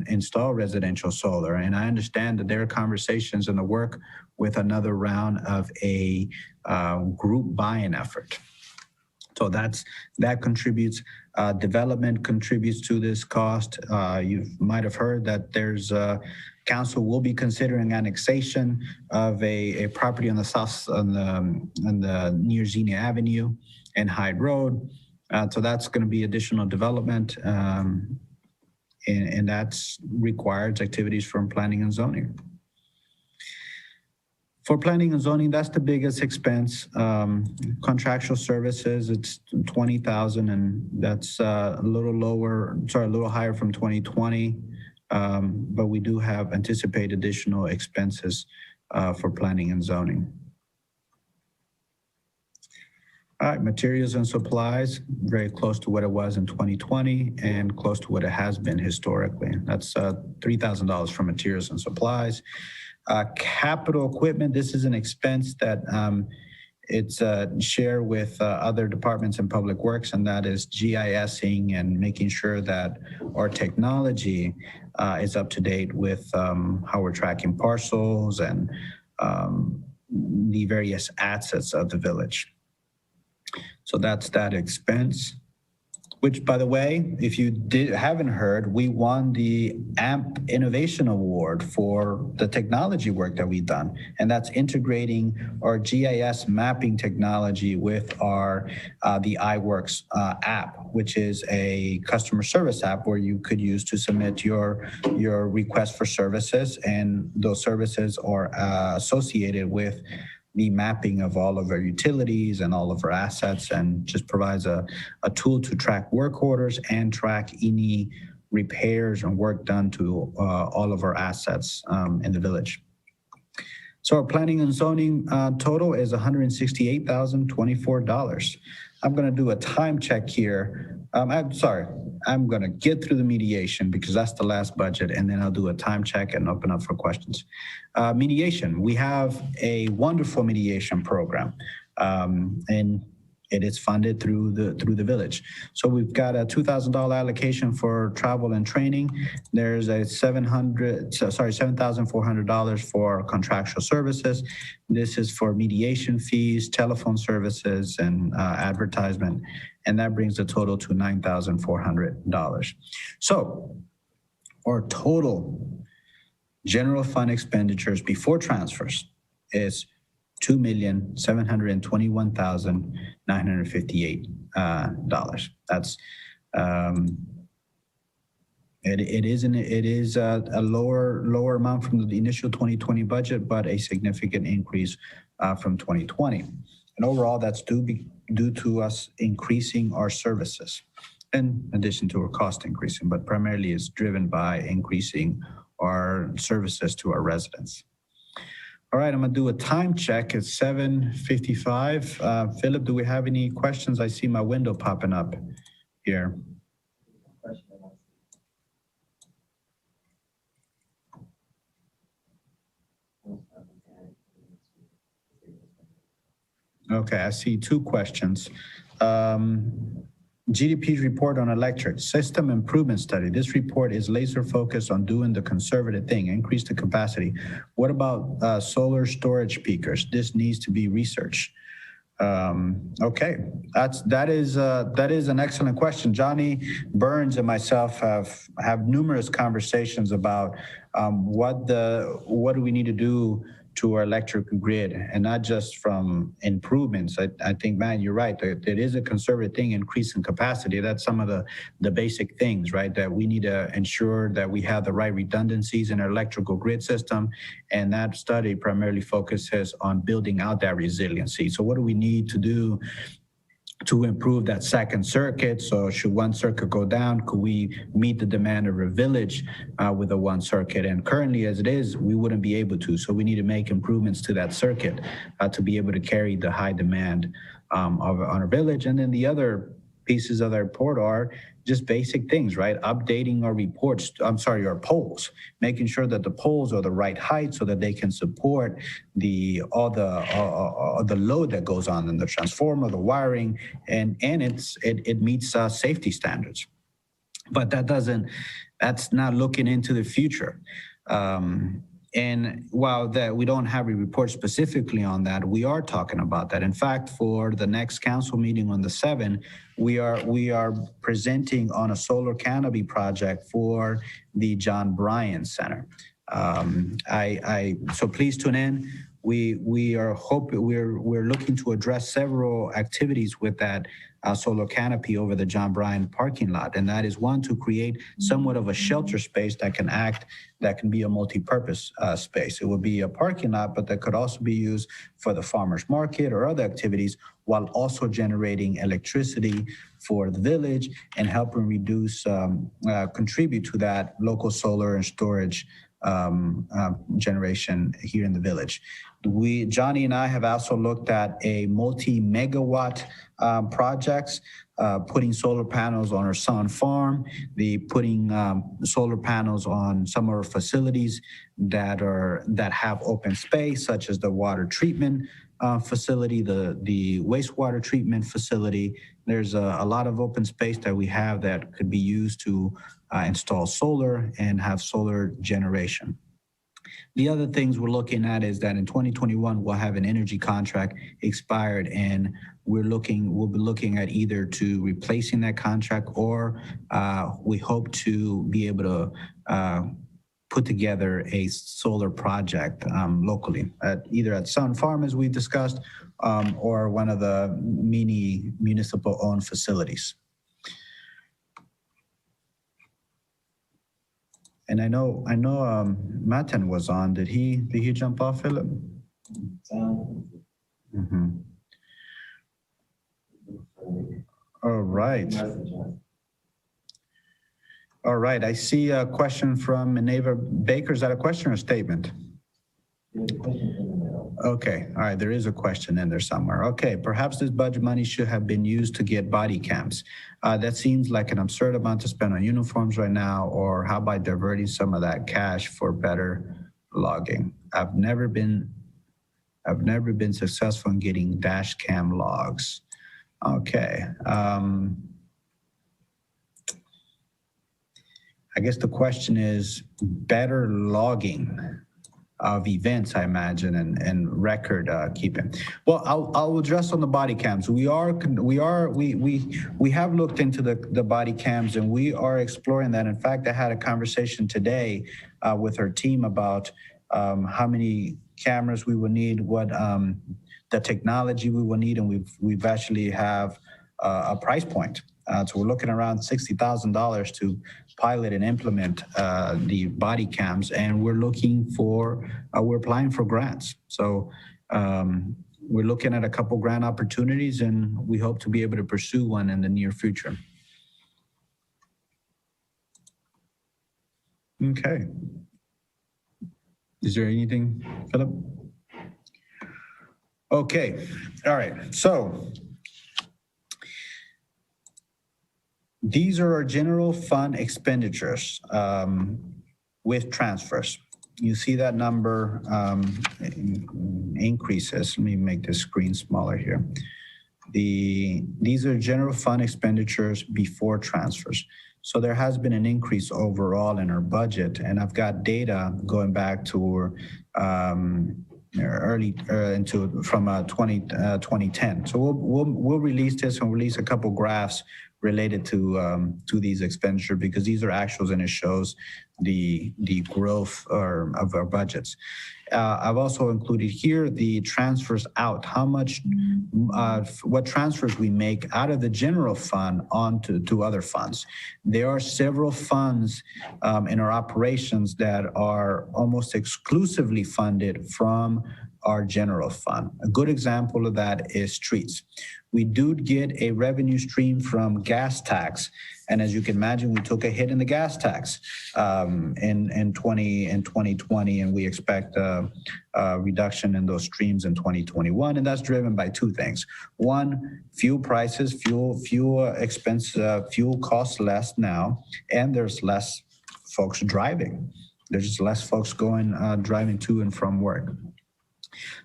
install residential solar. And I understand that there are conversations in the work with another round of a group buy-in effort. So that contributes. Development contributes to this cost. You might have heard that there's council will be considering annexation of a property on the south near Xenia Avenue and Hyde Road. So that's going to be additional development, and that's requires activities from planning and zoning. For planning and zoning, that's the biggest expense. Contractual services, it's $20,000, and that's a little higher from 2020. But we do anticipate additional expenses for planning and zoning. All right, materials and supplies, very close to what it was in 2020 and close to what it has been historically. That's $3,000 for materials and supplies. Capital equipment, this is an expense that it's shared with other departments in public works, and that is GISing and making sure that our technology is up to date with how we're tracking parcels and the various assets of the village. So that's that expense. which, by the way, if you haven't heard, we won the AMP Innovation Award for the technology work that we've done. And that's integrating our GIS mapping technology with our the iWorks app, which is a customer service app where you could use to submit your request for services. And those services are associated with the mapping of all of our utilities and all of our assets, and just provides a tool to track work orders and track any repairs and work done to all of our assets in the village. So our planning and zoning total is $168,024. I'm going to do a time check here. I'm sorry, I'm going to get through the mediation because that's the last budget, and then I'll do a time check and open up for questions. Mediation, we have a wonderful mediation program, and it is funded through the village. So we've got a $2,000 allocation for travel and training. There's a $7,400 for contractual services. This is for mediation fees, telephone services, and advertisement. And that brings the total to $9,400. So our total general fund expenditures before transfers is $2,721,958. That's it is a lower amount from the initial 2020 budget, but a significant increase from 2020. And overall, that's due to us increasing our services, in addition to our cost increasing, but primarily is driven by increasing our services to our residents. All right, I'm gonna do a time check. It's 7:55. Philip, do we have any questions? I see my window popping up here. Okay, I see two questions. GDP's report on electric system improvement study. This report is laser focused on doing the conservative thing, increase the capacity. What about solar storage peakers? This needs to be researched. Okay, that is an excellent question. Johnny Burns and myself have numerous conversations about what do we need to do to our electric grid, and not just from improvements. I think, man, you're right. It is a conservative thing, increasing capacity. That's some of the basic things, right? That we need to ensure that we have the right redundancies in our electrical grid system. And that study primarily focuses on building out that resiliency. So what do we need to do to improve that second circuit? So should one circuit go down, could we meet the demand of a village with a one circuit? And currently as it is, we wouldn't be able to. So we need to make improvements to that circuit to be able to carry the high demand on our village. And then the other pieces of the report are just basic things, right? Updating our reports, our poles, making sure that the poles are the right height so that they can support all the load that goes on in the transformer, the wiring, and it meets safety standards. But that's not looking into the future. And while that we don't have a report specifically on that, we are talking about that. In fact, for the next council meeting on the 7th, we are presenting on a solar canopy project for the John Bryan Center. So please tune in. We're looking to address several activities with that solar canopy over the John Bryan parking lot. And that is one, to create somewhat of a shelter space that can be a multi-purpose space. It would be a parking lot, but that could also be used for the farmer's market or other activities, while also generating electricity for the village and helping contribute to that local solar and storage generation here in the village. Johnny and I have also looked at a multi-megawatt projects, putting solar panels on our Sun farm, putting solar panels on some of our facilities that have open space, such as the water treatment facility, the wastewater treatment facility. There's a lot of open space that we have that could be used to install solar and have solar generation. The other things we're looking at is that in 2021, we'll have an energy contract expired, and we'll be looking at either to replacing that contract, or we hope to be able to put together a solar project locally, either at Sun Farm, as we discussed, or one of the mini municipal-owned facilities. And I know Matten was on. Did he jump off, Philip? Mm-hmm. All right. All right. I see a question from Minerva Baker. Is that a question or a statement? Okay. All right. There is a question in there somewhere. Okay. Perhaps this budget money should have been used to get body cams. That seems like an absurd amount to spend on uniforms right now, or how about diverting some of that cash for better logging? I've never been successful in getting dash cam logs. Okay. I guess the question is better logging of events, I imagine, and record keeping. Well, I'll address on the body cams. We have looked into the body cams, and we are exploring that. In fact, I had a conversation today with our team about how many cameras we will need, what the technology we will need, and we've actually have a price point. So we're looking around $60,000 to pilot and implement the body cams, and we're applying for grants. So we're looking at a couple grant opportunities, and we hope to be able to pursue one in the near future. Okay. Is there anything, Philip? Okay. All right. So these are our general fund expenditures with transfers. You see that number increases. Let me make the screen smaller here. These are general fund expenditures before transfers. So there has been an increase overall in our budget, and I've got data going back to from 2010. So we'll release this, and release a couple graphs related to these expenditures, because these are actuals and it shows the growth of our budgets. I've also included here the transfers out, how much, what transfers we make out of the general fund onto other funds. There are several funds in our operations that are almost exclusively funded from our general fund. A good example of that is streets. We do get a revenue stream from gas tax. And as you can imagine, we took a hit in the gas tax in 2020, and we expect a reduction in those streams in 2021. And that's driven by two things. One, fuel prices, fuel expense, fuel costs less now, and there's less folks driving. There's just less folks driving to and from work.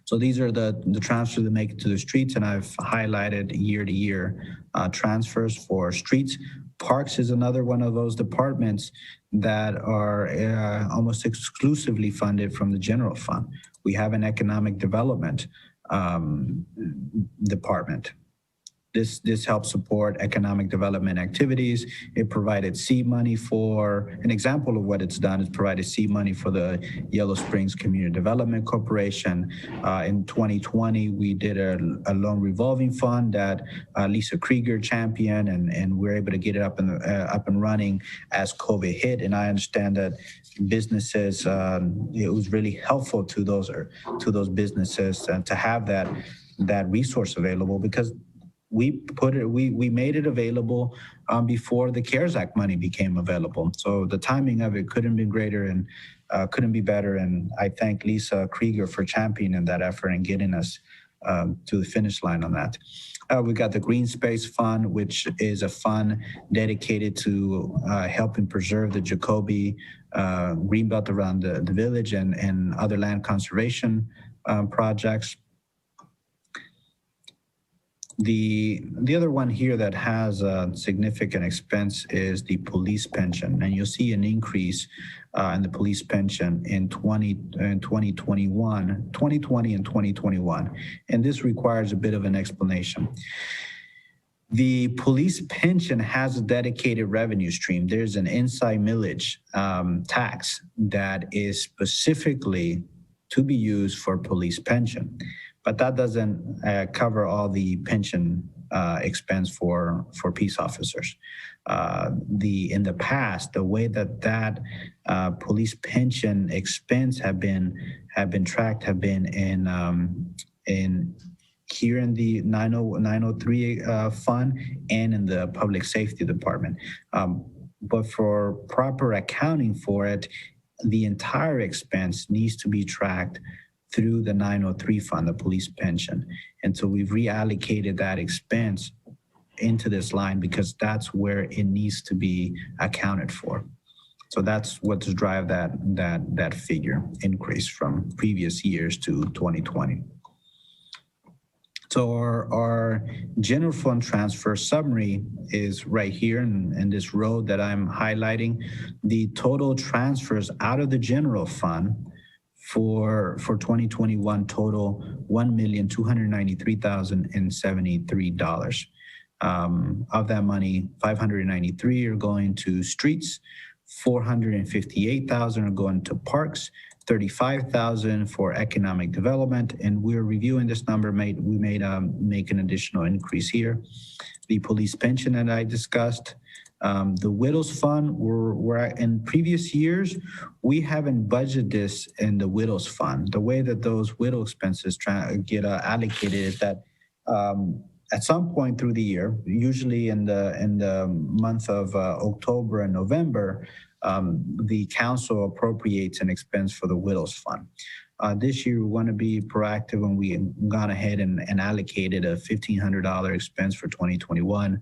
So these are the transfers that make it to the streets, and I've highlighted year-to-year transfers for streets. Parks is another one of those departments that are almost exclusively funded from the general fund. We have an economic development department. This helps support economic development activities. It provided seed money for, an example of what it's done is provided seed money for the Yellow Springs Community Development Corporation. In 2020, we did a loan revolving fund that Lisa Krieger championed, and we're able to get it up and running as COVID hit. And I understand that businesses, it was really helpful to those businesses to have that resource available, because we made it available before the CARES Act money became available. So the timing of it couldn't be greater and couldn't be better. And I thank Lisa Krieger for championing that effort and getting us to the finish line on that. We got the Green Space Fund, which is a fund dedicated to helping preserve the Jacoby greenbelt around the village and other land conservation projects. The other one here that has a significant expense is the police pension, and you'll see an increase in the police pension in 2020 and 2021, and this requires a bit of an explanation. The police pension has a dedicated revenue stream. There's an inside millage tax that is specifically to be used for police pension, but that doesn't cover all the pension expense for peace officers. In the past, the way that police pension expense have been tracked have been in here in the 903 fund and in the public safety department. But for proper accounting for it, the entire expense needs to be tracked through the 903 fund, the police pension. And so we've reallocated that expense into this line because that's where it needs to be accounted for. So that's what's drive that figure increase from previous years to 2020. So our general fund transfer summary is right here in this row that I'm highlighting. The total transfers out of the general fund for 2021 total $1,293,073. Of that money, $593 are going to streets, $458,000 are going to parks, $35,000 for economic development, and we're reviewing this number. We made make an additional increase here. The police pension that I discussed, the widows fund. We're in previous years we haven't budgeted this in the widows fund. The way that those widow expenses get allocated is that at some point through the year, usually in the month of October and November, the council appropriates an expense for the widows fund. This year, we want to be proactive, and we gone ahead and allocated a $1,500 expense for 2021.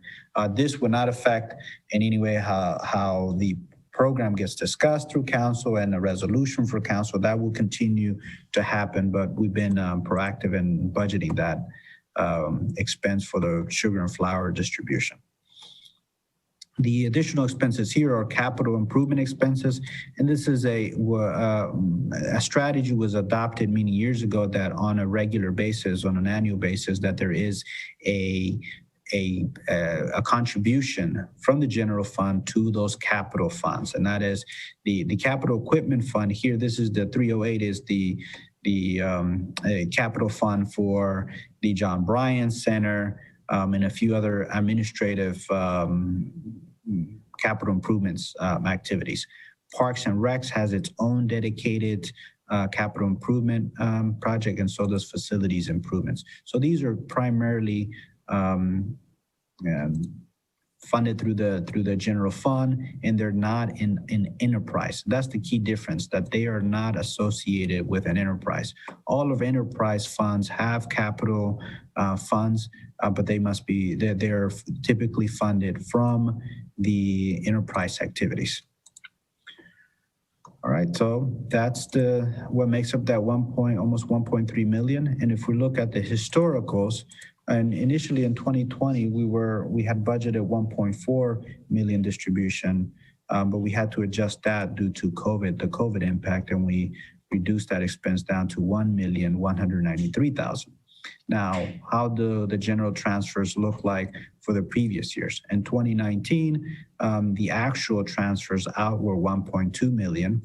This will not affect in any way how the program gets discussed through council and a resolution for council. That will continue to happen, but we've been proactive in budgeting that expense for the sugar and flour distribution. The additional expenses here are capital improvement expenses, and this is a strategy was adopted many years ago that on a regular basis, on an annual basis, that there is a contribution from the general fund to those capital funds, and that is the capital equipment fund here. This is the 308 is the capital fund for the John Bryan Center and a few other administrative capital improvements activities. Parks and Recs has its own dedicated capital improvement project, and so does facilities improvements. So these are primarily funded through the general fund, and they're not in enterprise. That's the key difference, that they are not associated with an enterprise. All of enterprise funds have capital funds, but they're typically funded from the enterprise activities. All right, so that's what makes up that almost 1.3 million. And if we look at the historicals, and initially in 2020, we had budgeted 1.4 million distribution, but we had to adjust that due to the COVID impact, and we reduced that expense down to 1,193,000. Now, how do the general transfers look like for the previous years? In 2019, the actual transfers out were 1.2 million.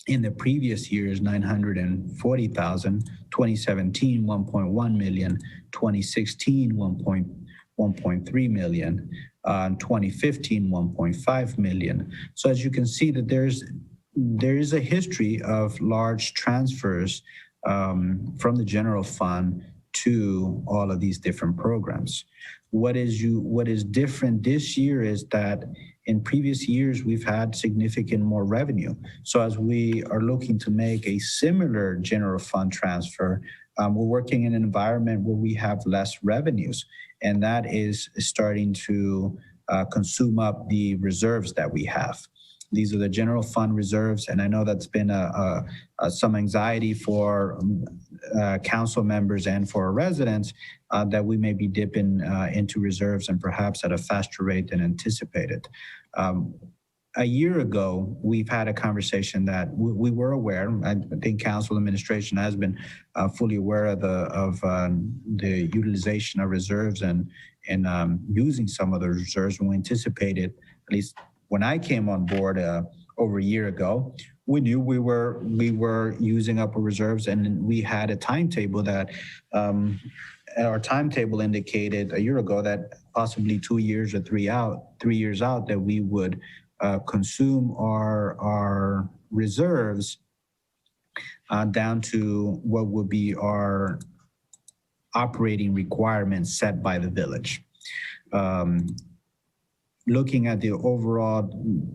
In the previous years, 940,000, 2017, 1.1 million, 2016, 1.3 million, 2015, 1.5 million. So as you can see that there is a history of large transfers from the general fund to all of these different programs. What is different this year is that in previous years, we've had significant more revenue. So as we are looking to make a similar general fund transfer, we're working in an environment where we have less revenues, and that is starting to consume up the reserves that we have. These are the general fund reserves, and I know that's been some anxiety for council members and for residents that we may be dipping into reserves and perhaps at a faster rate than anticipated. A year ago, we've had a conversation that we were aware. I think council administration has been fully aware of the utilization of reserves and using some of the reserves. And we anticipated, at least when I came on board over a year ago, we knew we were using up our reserves, and we had a timetable that our timetable indicated a year ago that possibly 2 years or 3 years out that we would consume our reserves down to what would be our operating requirements set by the village. Looking at the overall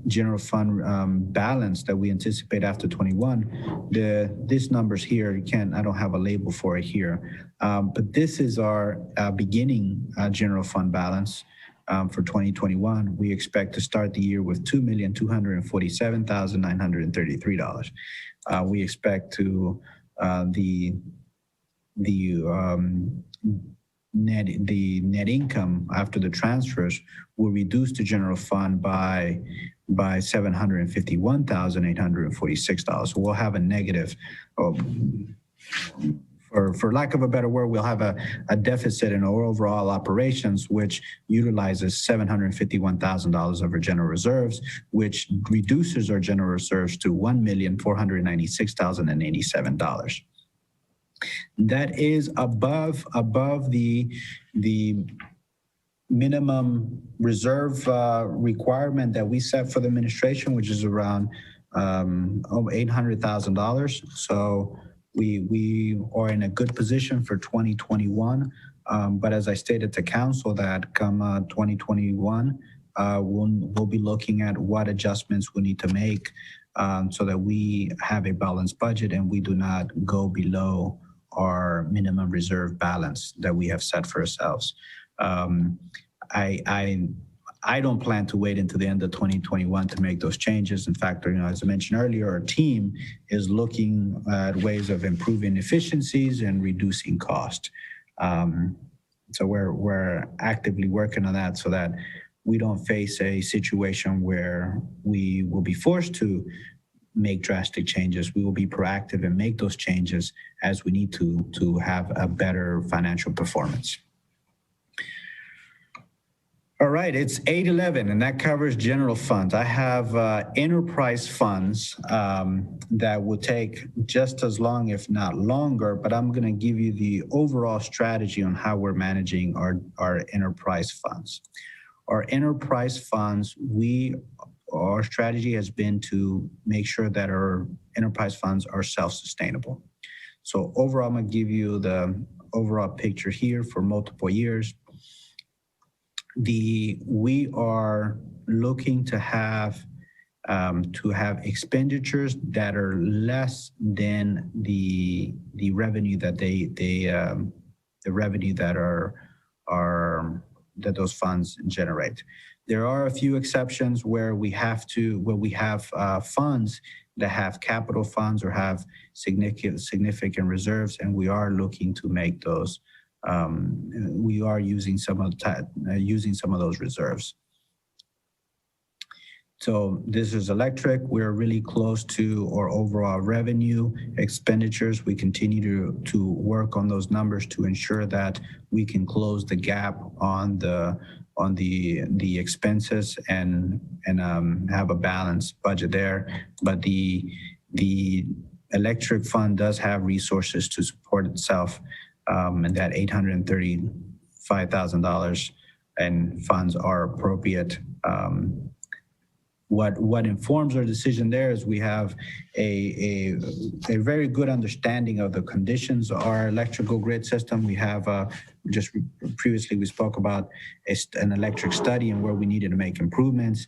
general fund balance that we anticipate after 21, this numbers here, I don't have a label for it here, but this is our beginning general fund balance. For 2021, we expect to start the year with $2,247,933. We expect to the net income after the transfers will reduce the general fund by $751,846. So we'll have a negative. For lack of a better word, we'll have a deficit in our overall operations, which utilizes $751,000 of our general reserves, which reduces our general reserves to $1,496,087. That is above the minimum reserve requirement that we set for the administration, which is around $800,000. So we are in a good position for 2021. But as I stated to council, that come 2021, we'll be looking at what adjustments we need to make so that we have a balanced budget and we do not go below our minimum reserve balance that we have set for ourselves. I don't plan to wait until the end of 2021 to make those changes. In fact, as I mentioned earlier, our team is looking at ways of improving efficiencies and reducing cost. So we're actively working on that so that we don't face a situation where we will be forced to make drastic changes. We will be proactive and make those changes as we need to have a better financial performance. All right, it's 8:11, and that covers general funds. I have enterprise funds that will take just as long, if not longer, but I'm going to give you the overall strategy on how we're managing our enterprise funds. Our enterprise funds, our strategy has been to make sure that our enterprise funds are self-sustainable. So overall, I'm going to give you the overall picture here for multiple years. We are looking to have expenditures that are less than the revenue that that those funds generate. There are a few exceptions where we have funds that have capital funds or have significant reserves, and we are looking to make those. We are using some of those reserves. So this is electric. We're really close to our overall revenue expenditures. We continue to work on those numbers to ensure that we can close the gap on the expenses and have a balanced budget there. But the electric fund does have resources to support itself. And that $835,000 and funds are appropriate. What informs our decision there is we have a very good understanding of the conditions of our electrical grid system. We have previously we spoke about an electric study and where we needed to make improvements.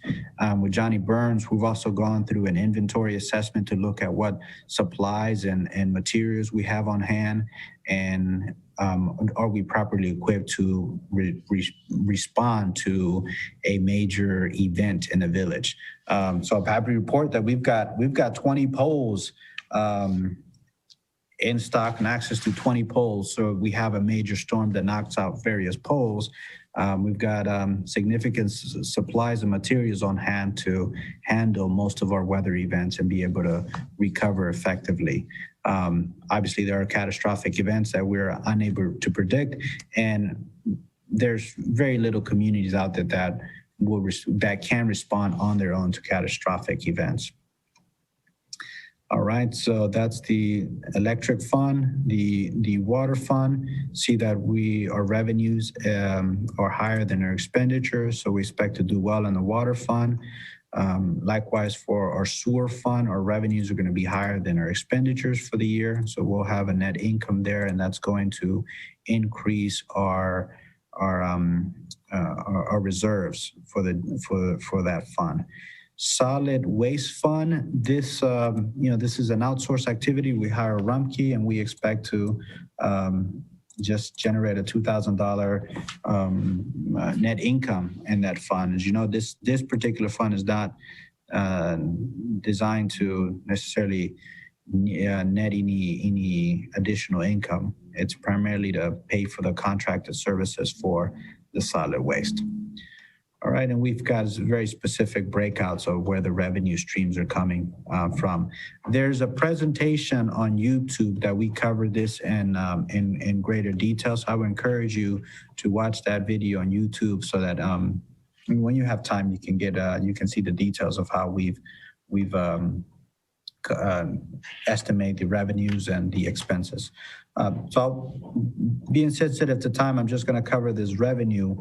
With Johnny Burns, we've also gone through an inventory assessment to look at what supplies and materials we have on hand, and are we properly equipped to respond to a major event in the village. So I'm happy to report that we've got 20 poles in stock and access to 20 poles. So we have a major storm that knocks out various poles. We've got significant supplies and materials on hand to handle most of our weather events and be able to recover effectively. Obviously, there are catastrophic events that we're unable to predict, and there's very little communities out there that can respond on their own to catastrophic events. All right, so that's the electric fund, the water fund. See that our revenues are higher than our expenditures, so we expect to do well in the water fund. Likewise, for our sewer fund, our revenues are going to be higher than our expenditures for the year, so we'll have a net income there, and that's going to increase our reserves for that fund. Solid waste fund. This this is an outsourced activity. We hire Rumpke, and we expect to just generate a $2,000 net income in that fund. As you know, this particular fund is not designed to necessarily net any additional income. It's primarily to pay for the contracted services for the solid waste. All right, and we've got very specific breakouts of where the revenue streams are coming from. There's a presentation on YouTube that we cover this in greater detail. So I would encourage you to watch that video on YouTube so that when you have time, you can you can see the details of how we've estimate the revenues and the expenses. So being sensitive to time, I'm just going to cover this revenue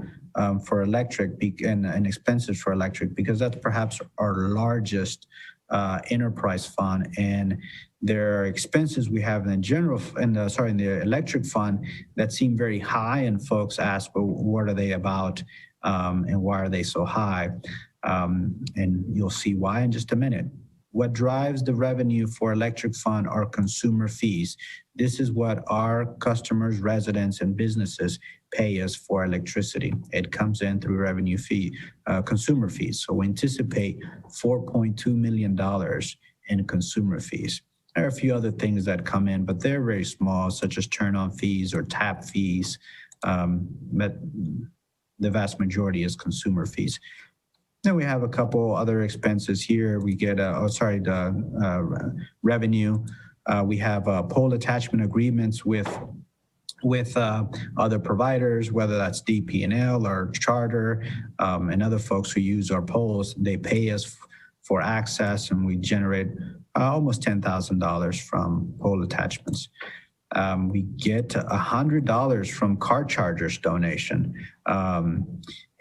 for electric and expenses for electric, because that's perhaps our largest enterprise fund, and there are expenses we have in the electric fund that seem very high, and folks ask, well, what are they about and why are they so high? And you'll see why in just a minute. What drives the revenue for electric fund are consumer fees. This is what our customers, residents, and businesses pay us for electricity. It comes in through revenue fee, consumer fees. So we anticipate $4.2 million in consumer fees. There are a few other things that come in, but they're very small, such as turn-on fees or tap fees. But the vast majority is consumer fees. Then we have a couple other expenses here. We get, the revenue. We have pole attachment agreements with other providers, whether that's DP&L or Charter, and other folks who use our poles. They pay us for access, and we generate almost $10,000 from pole attachments. We get $100 from car chargers donation.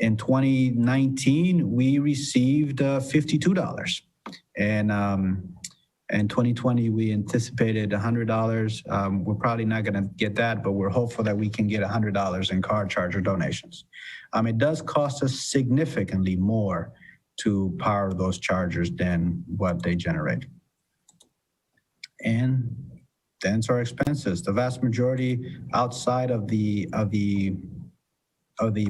In 2019, we received $52. And in 2020, we anticipated $100. We're probably not going to get that, but we're hopeful that we can get $100 in car charger donations. It does cost us significantly more to power those chargers than what they generate. And then our expenses. The vast majority outside of the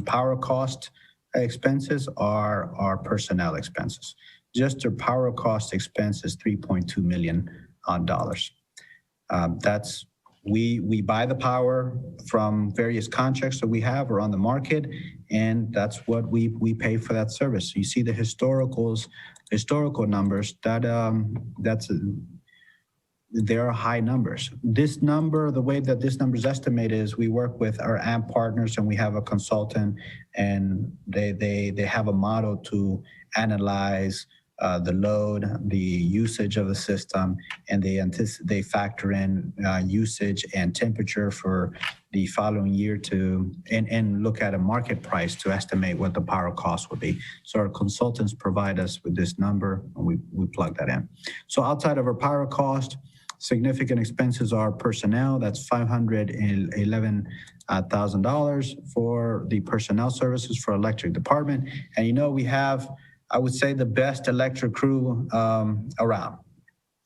power cost expenses are personnel expenses. Just their power cost expense is $3.2 million. That's we buy the power from various contracts that we have or on the market, and that's what we pay for that service. So you see the historical numbers there are high numbers. This number, the way that this number is estimated is we work with our AMP partners, and we have a consultant, and they have a model to analyze the load, the usage of the system, and they factor in usage and temperature for the following year and look at a market price to estimate what the power cost would be. So our consultants provide us with this number, and we plug that in. So outside of our power cost, Significant expenses are personnel. That's $511,000 for the personnel services for electric department. And we have, I would say, the best electric crew around.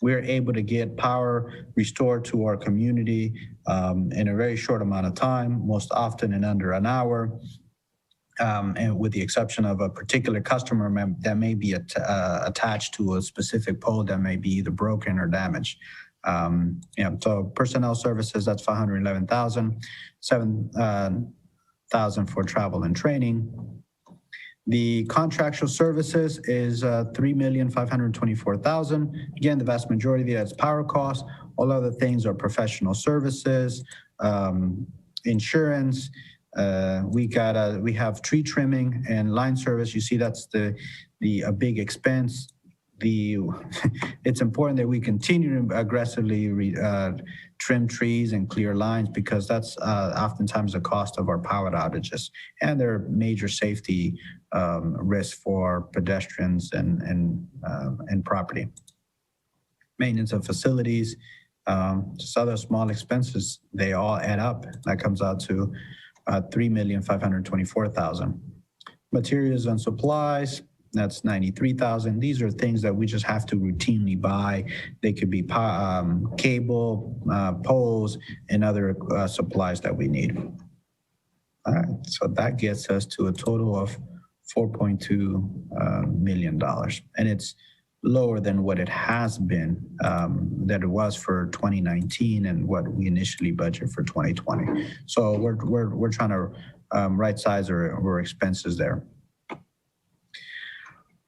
We're able to get power restored to our community in a very short amount of time, most often in under an hour. And with the exception of a particular customer that may be attached to a specific pole that may be either broken or damaged. So personnel services, that's $511,000, $7,000 for travel and training. The contractual services is $3,524,000. Again, the vast majority of that's power costs. All other things are professional services, insurance. We have tree trimming and line service. You see, that's a big expense. It's important that we continue to aggressively trim trees and clear lines because that's oftentimes the cost of our power outages, and there are major safety risks for pedestrians and property. Maintenance of facilities, just other small expenses, they all add up. That comes out to $3,524,000. Materials and supplies, that's $93,000. These are things that we just have to routinely buy. They could be cable, poles, and other supplies that we need. All right, so that gets us to a total of $4.2 million. And it's lower than what it has been, that it was for 2019 and what we initially budgeted for 2020. So we're trying to right size our expenses there.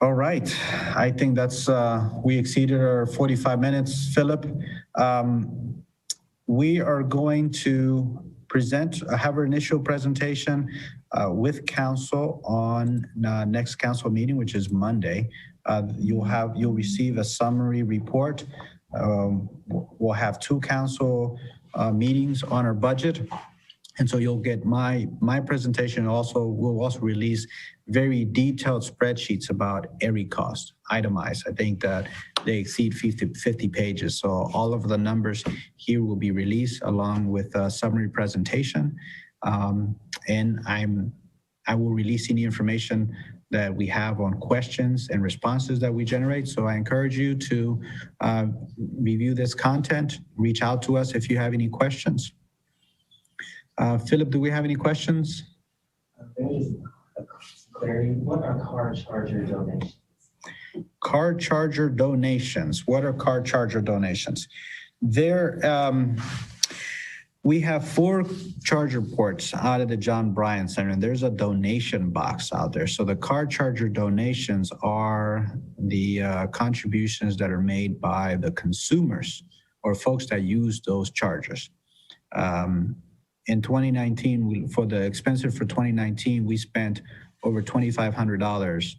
All right, I think that's, we exceeded our 45 minutes, Philip. We are going to have our initial presentation with council on next council meeting, which is Monday. You'll receive a summary report. We'll have 2 council meetings on our budget. And so you'll get my presentation. We'll also release very detailed spreadsheets about every cost, itemized. I think that they exceed 50 pages. So all of the numbers here will be released along with a summary presentation. And I will release any information that we have on questions and responses that we generate. So I encourage you to review this content, reach out to us if you have any questions. Philip, do we have any questions? There's a query. What are car charger donations? Car charger donations. What are car charger donations? We have 4 charger ports out of the John Bryan Center, and there's a donation box out there. So the car charger donations are the contributions that are made by the consumers or folks that use those chargers. In 2019, for the expenses for 2019, we spent over $2,500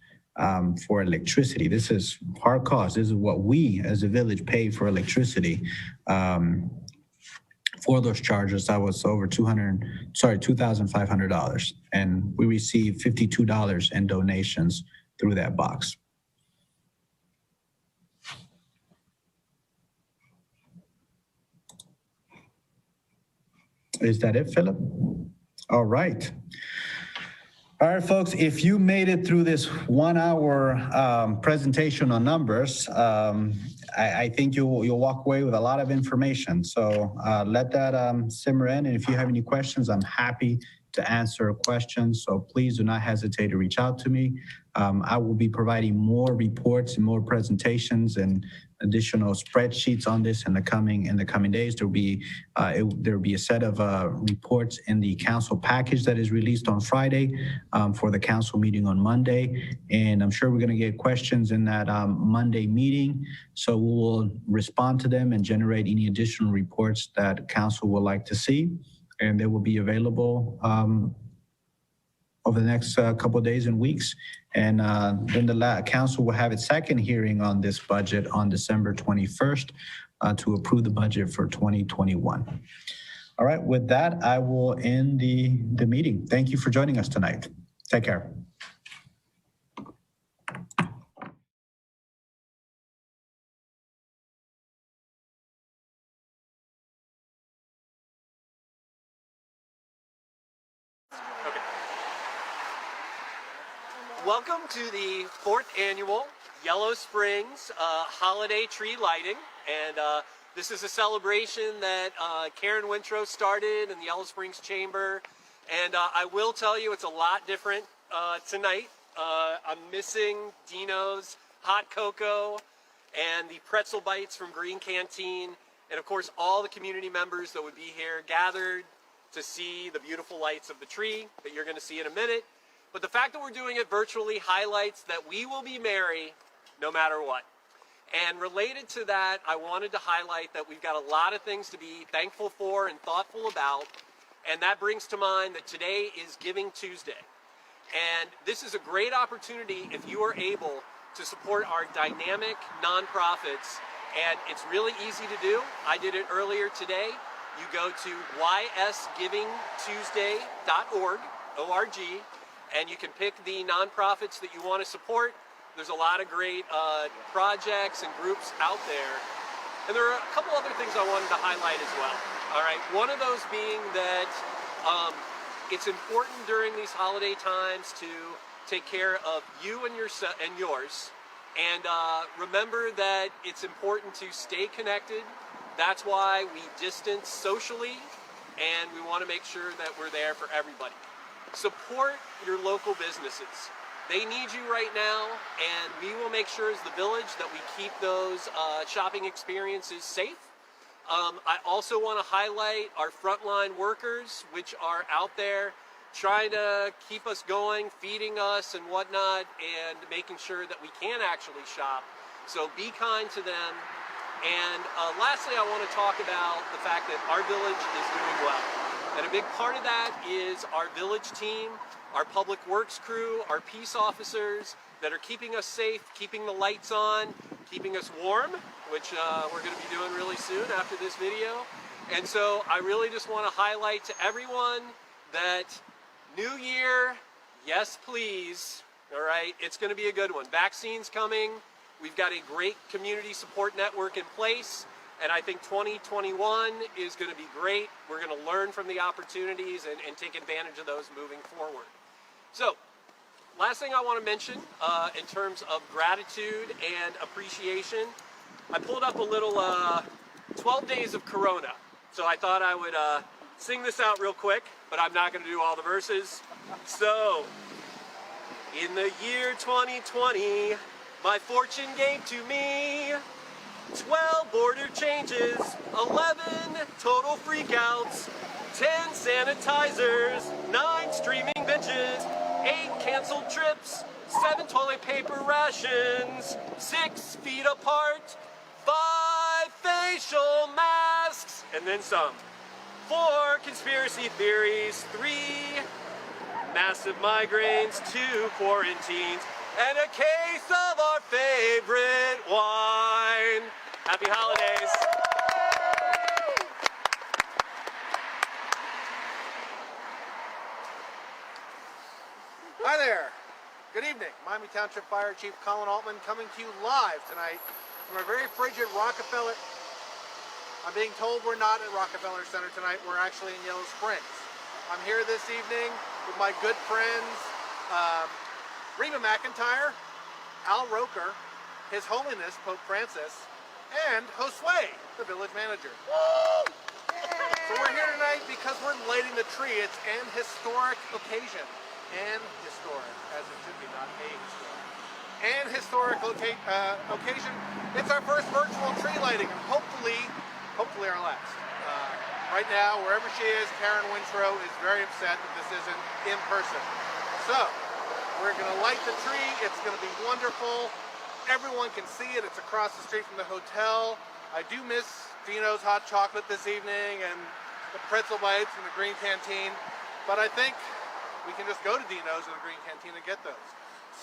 for electricity. This is our cost. This is what we as a village pay for electricity. For those chargers, that was over $2,500. And we received $52 in donations through that box. Is that it, Philip? All right. All right, folks, if you made it through this 1-hour presentation on numbers, I think you'll walk away with a lot of information. So let that simmer in. And if you have any questions, I'm happy to answer questions. So please do not hesitate to reach out to me. I will be providing more reports and more presentations and additional spreadsheets on this in the coming days. There will be a set of reports in the council package that is released on Friday for the council meeting on Monday. And I'm sure we're going to get questions in that Monday meeting. So we will respond to them and generate any additional reports that council would like to see. And they will be available over the next couple of days and weeks. And then the council will have its second hearing on this budget on December 21st to approve the budget for 2021. All right, with that, I will end the meeting. Thank you for joining us tonight. Take care. Okay. Welcome to the 4th annual Yellow Springs holiday tree lighting, and this is a celebration that Karen Wintrow started in the Yellow Springs Chamber, and I will tell you it's a lot different tonight. I'm missing Dino's hot cocoa and the pretzel bites from Green Canteen, and of course all the community members that would be here gathered to see the beautiful lights of the tree that you're going to see in a minute. But the fact that we're doing it virtually highlights that we will be merry no matter what. And related to that, I wanted to highlight that we've got a lot of things to be thankful for and thoughtful about. And that brings to mind that today is Giving Tuesday. And this is a great opportunity if you are able to support our dynamic nonprofits. And it's really easy to do. I did it earlier today. You go to ysgivingtuesday.org, O-R-G, and you can pick the nonprofits that you want to support. There's a lot of great projects and groups out there. And there are a couple other things I wanted to highlight as well. All right, one of those being that it's important during these holiday times to take care of you and yours. And remember that it's important to stay connected. That's why we distance socially, and we want to make sure that we're there for everybody. Support your local businesses. They need you right now, and we will make sure as the village that we keep those shopping experiences safe. I also want to highlight our frontline workers, which are out there trying to keep us going, feeding us and whatnot, and making sure that we can actually shop. So be kind to them. And lastly, I want to talk about the fact that our village is doing well. And a big part of that is our village team, our public works crew, our peace officers that are keeping us safe, keeping the lights on, keeping us warm, which we're going to be doing really soon after this video. And so I really just want to highlight to everyone that New Year, yes please, all right, it's going to be a good one. Vaccines coming, we've got a great community support network in place, and I think 2021 is going to be great. We're going to learn from the opportunities and take advantage of those moving forward. So, last thing I want to mention in terms of gratitude and appreciation, I pulled up a little 12 Days of Corona. So I thought I would sing this out real quick, but I'm not going to do all the verses. So, in the year 2020, my fortune gave to me 12 border changes, 11 total freakouts, 10 sanitizers, 9 streaming bitches, 8 canceled trips, 7 toilet paper rations, 6 feet apart, 5 facial masks, and then some, 4 conspiracy theories, 3 massive migraines, 2 quarantines, and a case of our favorite wine. Happy holidays. Hi there. Good evening. Miami Township Fire Chief Colin Altman coming to you live tonight from a very frigid Rockefeller. I'm being told we're not at Rockefeller Center tonight. We're actually in Yellow Springs. I'm here this evening with my good friends Reba McIntyre, Al Roker, His Holiness Pope Francis, and Josue, the village manager. So we're here tonight because we're lighting the tree. It's an historic occasion. And historic, as it should be, not a historic. And historic occasion. It's our first virtual tree lighting, and hopefully our last. Right now, wherever she is, Karen Wintrow is very upset that this isn't in person. So, we're gonna light the tree. It's gonna be wonderful. Everyone can see it. It's across the street from the hotel. I do miss Dino's hot chocolate this evening and the pretzel bites from the Green Canteen, but I think we can just go to Dino's or the Green Canteen and get those.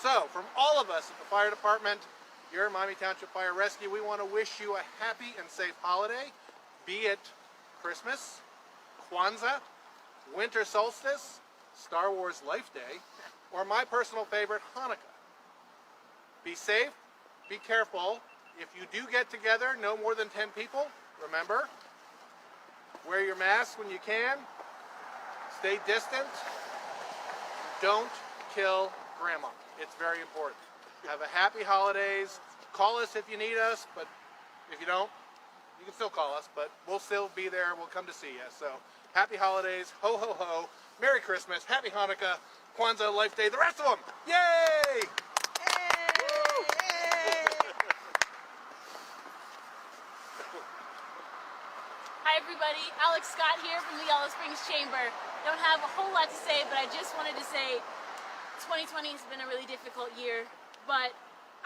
So, from all of us at the fire department, here at Miami Township Fire Rescue, we want to wish you a happy and safe holiday, be it Christmas, Kwanzaa, winter solstice, Star Wars Life Day, or my personal favorite, Hanukkah. Be safe, be careful. If you do get together, no more than 10 people, remember, wear your mask when you can, stay distant, don't kill grandma. It's very important. Have a happy holidays. Call us if you need us, but if you don't, you can still call us, but we'll still be there. We'll come to see you. So happy holidays. Ho, ho, ho. Merry Christmas. Happy Hanukkah. Kwanzaa, Life Day, the rest of them. Yay! Hi everybody, Alex Scott here from the Yellow Springs Chamber. Don't have a whole lot to say, but I just wanted to say 2020 has been a really difficult year, but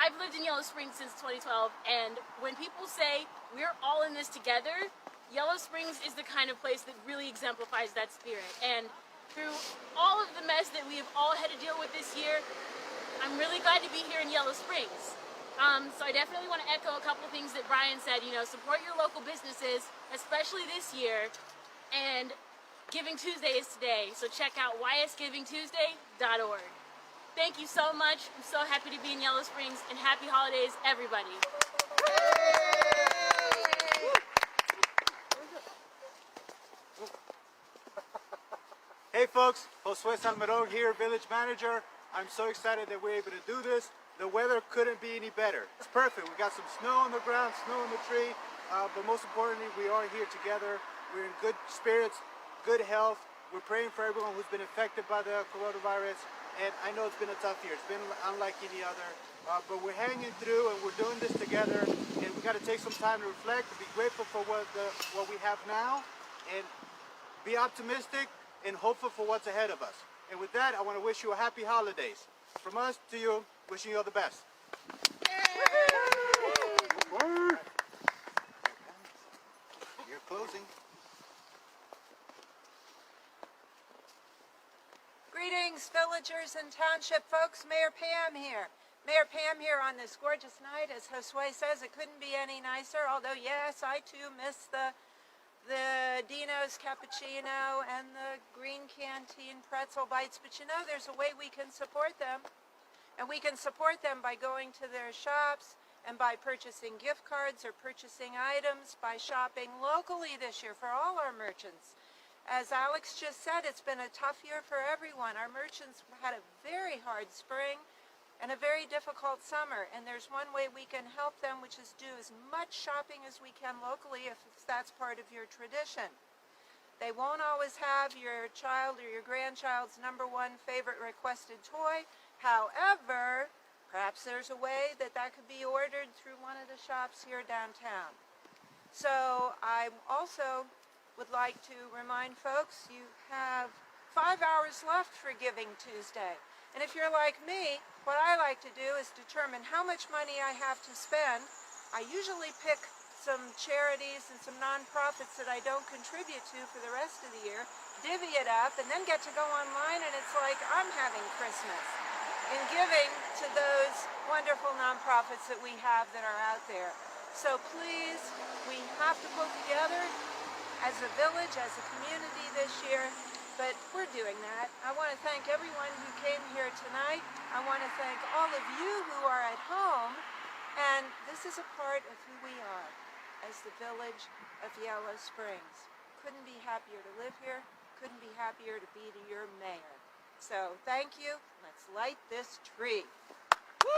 I've lived in Yellow Springs since 2012, and when people say we're all in this together, Yellow Springs is the kind of place that really exemplifies that spirit. And through all of the mess that we have all had to deal with this year, I'm really glad to be here in Yellow Springs. So I definitely want to echo a couple of things that Brian said. You know, support your local businesses, especially this year. And Giving Tuesday is today, so check out ysgivingtuesday.org. Thank you so much. I'm so happy to be in Yellow Springs, and happy holidays, everybody. Hey folks, Josue Salmerón here, Village Manager. I'm so excited that we're able to do this. The weather couldn't be any better. It's perfect. We got some snow on the ground, snow on the tree, but most importantly, we are here together. We're in good spirits, good health. We're praying for everyone who's been affected by the coronavirus, and I know it's been a tough year. It's been unlike any other, but we're hanging through and we're doing this together, and we got to take some time to reflect, to be grateful for what we have now, and be optimistic and hopeful for what's ahead of us. And with that, I want to wish you a happy holidays. From us to you, wishing you all the best. You're closing. Greetings, villagers and township folks. Mayor Pam here. Mayor Pam here on this gorgeous night. As Josue says, it couldn't be any nicer, although yes, I too miss the Dino's cappuccino and the Green Canteen pretzel bites, but you know, there's a way we can support them. And we can support them by going to their shops and by purchasing gift cards or purchasing items, by shopping locally this year for all our merchants. As Alex just said, it's been a tough year for everyone. Our merchants had a very hard spring and a very difficult summer, and there's one way we can help them, which is do as much shopping as we can locally if that's part of your tradition. They won't always have your child or your grandchild's #1 favorite requested toy. However, perhaps there's a way that could be ordered through one of the shops here downtown. So I also would like to remind folks you have 5 hours left for Giving Tuesday. And if you're like me, what I like to do is determine how much money I have to spend. I usually pick some charities and some nonprofits that I don't contribute to for the rest of the year, divvy it up, and then get to go online, and it's like I'm having Christmas in giving to those wonderful nonprofits that we have that are out there. So please, we have to pull together as a village, as a community this year, but we're doing that. I want to thank everyone who came here tonight. I want to thank all of you who are at home, and this is a part of who we are as the village of Yellow Springs. Couldn't be happier to live here, couldn't be happier to be your mayor. So thank you. Let's light this tree. Woo!